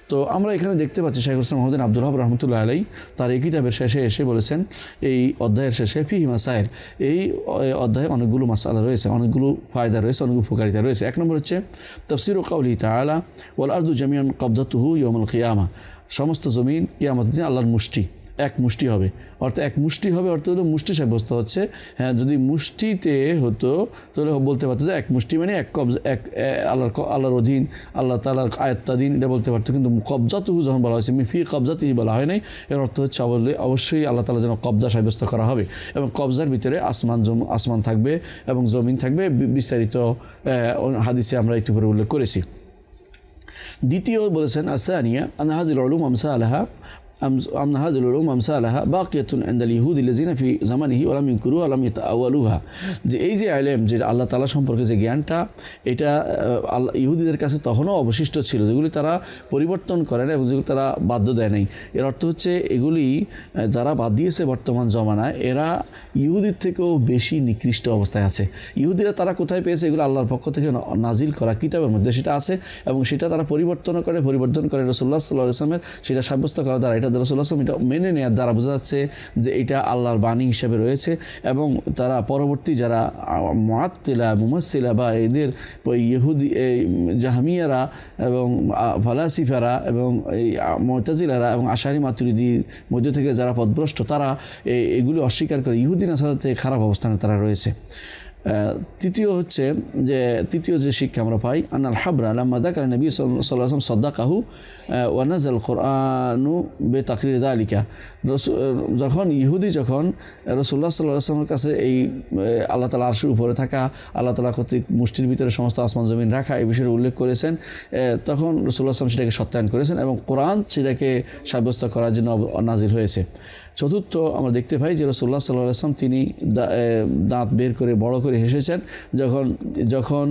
তো আমরা এখানে দেখতে পাচ্ছি শাইখুল ইসলাম মুহাম্মদ আব্দুল ওয়াহাব রহমতুল্লাহ আলাইহি তার এই কিতাবের শেষে এসে বলেছেন, এই অধ্যায়ের শেষে ফিহি মাসাইল, এই অধ্যায়ে অনেকগুলো মাসালা রয়েছে, অনেকগুলো ফায়দা রয়েছে, অনেকগুলো উপকারিতা রয়েছে। এক নম্বর হচ্ছে তাফসীরু কাউলি তাআলা ওয়াল আরদু জামিআন কবদাতুহু ইয়াউমুল কিয়ামা, সমস্ত জমিন কিয়ামতের দিন আল্লাহর মুষ্টি, এক মুষ্টি হবে, অর্থাৎ এক মুষ্টি হবে, অর্থাৎ হলো মুষ্টি সাব্যস্ত হচ্ছে। হ্যাঁ, যদি মুষ্টিতে হতো তাহলে বলতে পারতো যে এক মুষ্টি মানে এক কবজা, আল্লাহর অধীন, আল্লাহ তাআলার আয়াত্তাধীন, এটা বলতে পারতো। কিন্তু কবজাতুহু যখন বলা হয়েছে ফি কবজাতিহি বলা হয় নাই, এর অর্থ হচ্ছে অবশ্যই আল্লাহ তাআলা যেন কবজা সাব্যস্ত করা হবে এবং কবজার ভিতরে আসমান থাকবে এবং জমিন থাকবে, বিস্তারিত হাদিসে আমরা একটু পরে উল্লেখ করেছি। দ্বিতীয় বলেছেন আসানিয়া আন হাযিল উলুম আমসালাহা أن هذه العلوم أمثالها باقية عند اليهود الذين في زمانه ولم ينكروها ولم يتأولوها, যে এই যে ইলম, যে আল্লাহ তাআলা সম্পর্কে যে জ্ঞানটা, এটা ইহুদিদের কাছে তখনও অবশিষ্ট ছিল, যেগুলি তারা পরিবর্তন করে না এবং যেগুলি তারা বাধ্য দেয় নাই। এর অর্থ হচ্ছে এগুলি যারা বাদ দিয়েছে বর্তমান জমানায়, এরা ইহুদির থেকেও বেশি নিকৃষ্ট অবস্থায় আছে। ইহুদিরা তারা কোথায় পেয়েছে? এগুলো আল্লাহর পক্ষ থেকে নাজিল করা কিতাবের মধ্যে সেটা আছে এবং সেটা তারা পরিবর্তন করে রাসূলুল্লাহ সাল্লাল্লাহু আলাইহি ওয়াসাল্লামের সেটা সাব্যস্ত করা দ্বারা, এটা রাসূলুল্লাহ সাল্লাল্লাহু আলাইহি ওয়াসাল্লাম এটা মেনে নেওয়ার দ্বারা বোঝা যাচ্ছে যে এটা আল্লাহর বাণী হিসেবে রয়েছে। এবং তারা পরবর্তী যারা মুআত্তিলা, মুমাসসিলা বা এদের ইহুদি জাহমিয়ারা এবং ফালাসিফারা এবং এই মুতাজিলারা এবং আশারি মাতুরিদির মধ্য থেকে যারা পথভ্রষ্ট, তারা এগুলি অস্বীকার করে ইহুদি নাসারার থেকে খারাপ অবস্থানে তারা রয়েছে। তৃতীয় যে শিক্ষা আমরা পাই, আনাল হাবরা লাম্মা যাকারা নবী সাল্লাল্লাহু আলাইহি ওয়াসাল্লাম সাদাকাহু ওয়া নাযাল কুরআনু বিতাকরির যালিকা, যখন রাসূলুল্লাহ সাল্লাল্লাহু আলাইহি ওয়াসাল্লামের কাছে এই আল্লাহ তাআলা আরশের উপরে থাকা, আল্লাহ তাআলা কর্তৃক মুষ্টির ভিতরে সমস্ত আসমান জমিন রাখা, এই বিষয়ে উল্লেখ করেছেন, তখন রাসূলুল্লাহ সাল্লাল্লাহু আলাইহি ওয়াসাল্লাম সেটাকে সত্যায়ন করেছেন এবং কোরআন সেটাকে সাব্যস্ত করার জন্য নাজিল হয়েছে। চতুর্থ আমরা দেখতে পাই যে রাসূলুল্লাহ সাল্লাল্লাহু আলাইহি ওয়াসাল্লাম তিনি দাঁত বের করে বড় করে করে হেসেছেন যখন যখন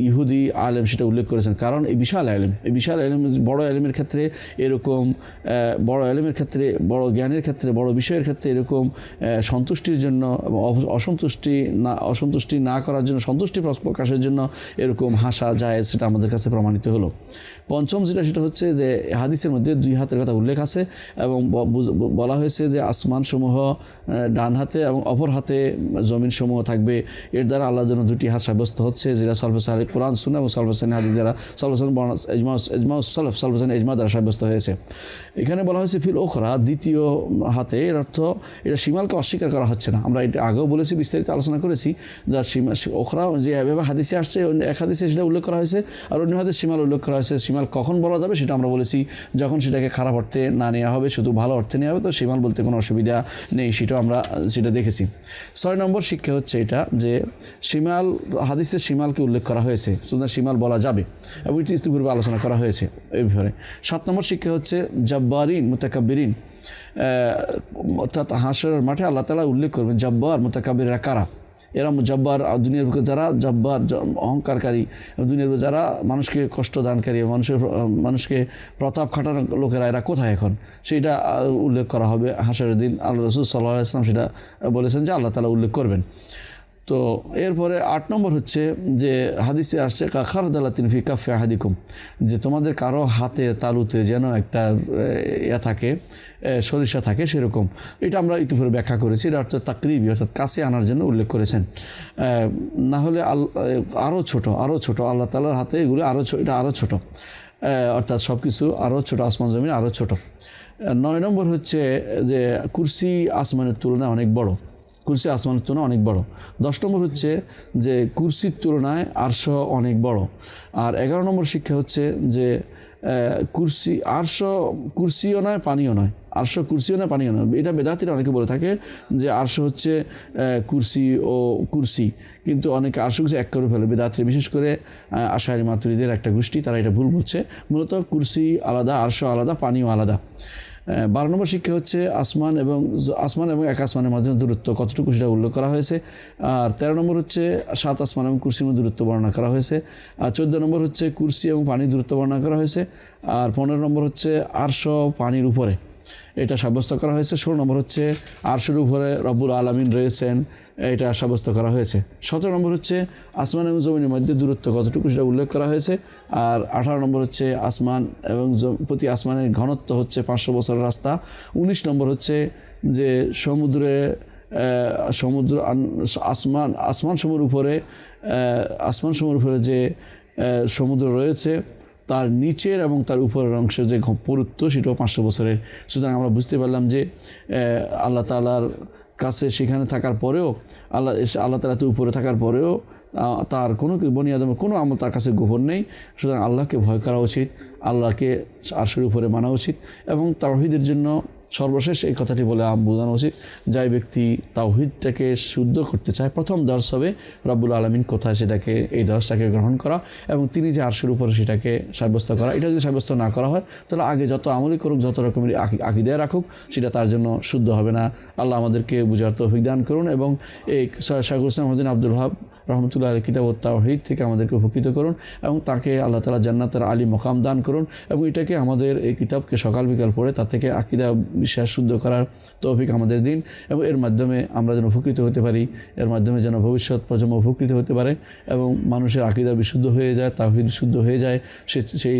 ইহুদি আলেম সেটা উল্লেখ করেছেন, কারণ এই বিশাল আলেম বড় আলেমের ক্ষেত্রে এরকম বড় আলেমের ক্ষেত্রে, বড় জ্ঞানের ক্ষেত্রে, বড় বিষয়ের ক্ষেত্রে এরকম সন্তুষ্টির জন্য, অসন্তুষ্টি না করার জন্য, সন্তুষ্টি প্রকাশের জন্য এরকম হাসা জায়েজ, সেটা আমাদের কাছে প্রমাণিত হলো। পঞ্চম সেটা হচ্ছে যে হাদিসের মধ্যে 2 হাতের কথা উল্লেখ আছে এবং বলা হয়েছে যে আসমানসমূহ ডান হাতে এবং অপর হাতে জমিনসমূহ থাকবে। এর দ্বারা আল্লাহর জন্য 2টি হাত সাব্যস্ত হচ্ছে, যেটা সলফসানি কোরআন সুন্নাহ এবং সলফসানি হাদিস দ্বারা সলফসানি ইজমা দ্বারা সাব্যস্ত হয়েছে। এখানে বলা হয়েছে ফিল ওখরা, দ্বিতীয় হাতে, এর অর্থ এটা শিমালকে অস্বীকার করা হচ্ছে না। আমরা এটা আগেও বলেছি, বিস্তারিত আলোচনা করেছি। ওখরা যে এভাবে হাদিসে আসছে, এক হাদিসে সেটা উল্লেখ করা হয়েছে আর অন্য হাদিসে শিমাল উল্লেখ করা হয়েছে। শিমাল কখন বলা যাবে সেটা আমরা বলেছি, যখন সেটাকে খারাপ অর্থে না নেওয়া হবে, শুধু ভালো অর্থে নেওয়া হবে, তো শিমাল বলতে কোনো অসুবিধা নেই, সেটাও আমরা সেটা দেখেছি। 6 নম্বর শিক্ষা হচ্ছে এটা যে শিমাল, হাদিসে শিমালকে উল্লেখ করা হয়েছে, সুতরাং শিমাল বলা যাবে এবং এটি ইতিপূর্বে আলোচনা করা হয়েছে এই ব্যাপারে। 7 নম্বর শিক্ষা হচ্ছে জব্বারিন মুতাকাব্বিরিন, অর্থাৎ হাশরের মাঠে আল্লাহ তাআলা উল্লেখ করবেন জব্বার মুতাকাব্বিররা কারা। এরা জব্বার, দুনিয়ার বুকে যারা জব্বার অহংকারকারী, দুনিয়ার বুকে যারা মানুষকে কষ্ট দানকারী, মানুষকে প্রতাপ খাটানোর লোকেরা, এরা কোথায় এখন, সেইটা উল্লেখ করা হবে হাশরের দিন। আল্লাহ রাসূল সাল্লাল্লাহু আলাইহি ওয়াসাল্লাম সেটা বলেছেন যে আল্লাহ তাআলা উল্লেখ করবেন। তো এরপরে 8 নম্বর হচ্ছে যে হাদিসে আসছে খারদালাতিন ফি কাফি আহাদিকুম, যে তোমাদের কারো হাতে তালুতে যেন একটা থাকে, সরিষা থাকে সেরকম। এটা আমরা ইতিপূর্বে ব্যাখ্যা করেছি, এটা অর্থাৎ তাকরিবি, অর্থাৎ কাছে আনার জন্য উল্লেখ করেছেন। না হলে আরও ছোট আল্লাহ তাআলার হাতে এগুলো এটা আরও ছোট, অর্থাৎ সব কিছু আরও ছোট, আসমান জমিন আরও ছোট। 9 নম্বর হচ্ছে যে কুরসি আসমানের তুলনায় অনেক বড়, কুরসি আসমানের তুলনায় অনেক বড়। 10 নম্বর হচ্ছে যে কুরসির তুলনায় আরশ অনেক বড়। আর 11 নম্বর শিক্ষা হচ্ছে যে কুরসিও নয় পানিও নয়, আরশ কুরসিও নয় পানিও নয়। এটা বেদাতীরা অনেকে বলে থাকে যে আরশ হচ্ছে কুরসি, কিন্তু অনেকে আরশ এক করে ফেলে বেদাতীরা, বিশেষ করে আশারি মাতুরিদের একটা গোষ্ঠী, তারা এটা ভুল বলছে। মূলত কুরসি আলাদা, আরশ আলাদা, পানিও আলাদা। 12 নম্বর শিক্ষা হচ্ছে আসমান এবং এক আসমানের মাঝে দূরত্ব কতটুকু সেটা উল্লেখ করা হয়েছে। আর 13 নম্বর হচ্ছে 7 আসমান এবং কুরসির মধ্যে দূরত্ব বর্ণনা করা হয়েছে। আর 14 নম্বর হচ্ছে কুরসি এবং পানির দূরত্ব বর্ণনা করা হয়েছে। আর 15 নম্বর হচ্ছে আরশ পানির উপরে, এটা সাব্যস্ত করা হয়েছে। 16 নম্বর হচ্ছে আরশের উপরে রব্বুল আলামিন রয়েছেন, এটা সাব্যস্ত করা হয়েছে। 17 নম্বর হচ্ছে আসমান এবং জমিনের মধ্যে দূরত্ব কতটুকু সেটা উল্লেখ করা হয়েছে। আর 18 নম্বর হচ্ছে আসমান এবং প্রতি আসমানের ঘনত্ব হচ্ছে 500 বছরের রাস্তা। 19 নম্বর হচ্ছে যে আসমান সমূহের উপরে যে সমুদ্র রয়েছে তার নিচের এবং তার উপরের অংশের যে পুরুত্ব সেটাও 500 বছরের। সুতরাং আমরা বুঝতে পারলাম যে আল্লাহ তাআলার কাছে সেখানে থাকার পরেও, আল্লাহ তাআলা তো উপরে থাকার পরেও তার কোনো বনি আদমের কোনো আমল তার কাছে গোপন নেই। সুতরাং আল্লাহকে ভয় করা উচিত, আল্লাহকে আরশের উপরে মানা উচিত এবং তাওহীদের জন্য সর্বশেষ এই কথাটি বলে বোঝানো উচিত, যাই ব্যক্তি তাওহীদটাকে শুদ্ধ করতে চায়, প্রথম দর্শ হবে রব্বুল আলামিন কোথায়, সেটাকে এই দর্শটাকে গ্রহণ করা এবং তিনি যে আরশের উপরে সেটাকে সাব্যস্ত করা। এটা যদি সাব্যস্ত না করা হয় তাহলে আগে যত আমলই করুক, যত রকমের আকীদায় রাখুক, সেটা তার জন্য শুদ্ধ হবে না। আল্লাহ আমাদেরকে বুঝার তৌফিক দান করুন এবং এই শাইখুল ইসলাম মুহম্মদ আব্দুল ওয়াহাব রহমতুল্লাহ আলাইহি কিতাব তাওহীদ থেকে আমাদেরকে উপকৃত করুন এবং তাকে আল্লাহ তাআলা জান্নাতের আলী মকাম দান করুন এবং এটাকে আমাদের এই কিতাবকে সকাল বিকাল পড়ে তার থেকে আকীদা বিশ্বাস শুদ্ধ করার তৌফিক আমাদের দিন এবং এর মাধ্যমে আমরা যেন উপকৃত হতে পারি, এর মাধ্যমে যেন ভবিষ্যৎ প্রজন্ম উপকৃত হতে পারে এবং মানুষের আকীদা বিশুদ্ধ হয়ে যায়, তাওহীদ বিশুদ্ধ হয়ে যায়। সেই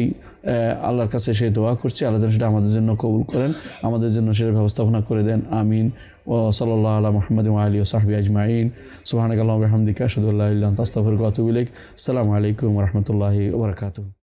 আল্লাহর কাছে সেই দোয়া করছি, আল্লাহ যেন সেটা আমাদের জন্য কবুল করেন, আমাদের জন্য সেটা ব্যবস্থাপনা করে দেন। আমিন। وصلى الله على محمد وعلى آله وصحبه أجمعين. سبحانك اللهم وبحمدك أشهد أن لا إله إلا أنت أستغفرك وأتوب إليك. السلام عليكم ورحمة الله وبركاته.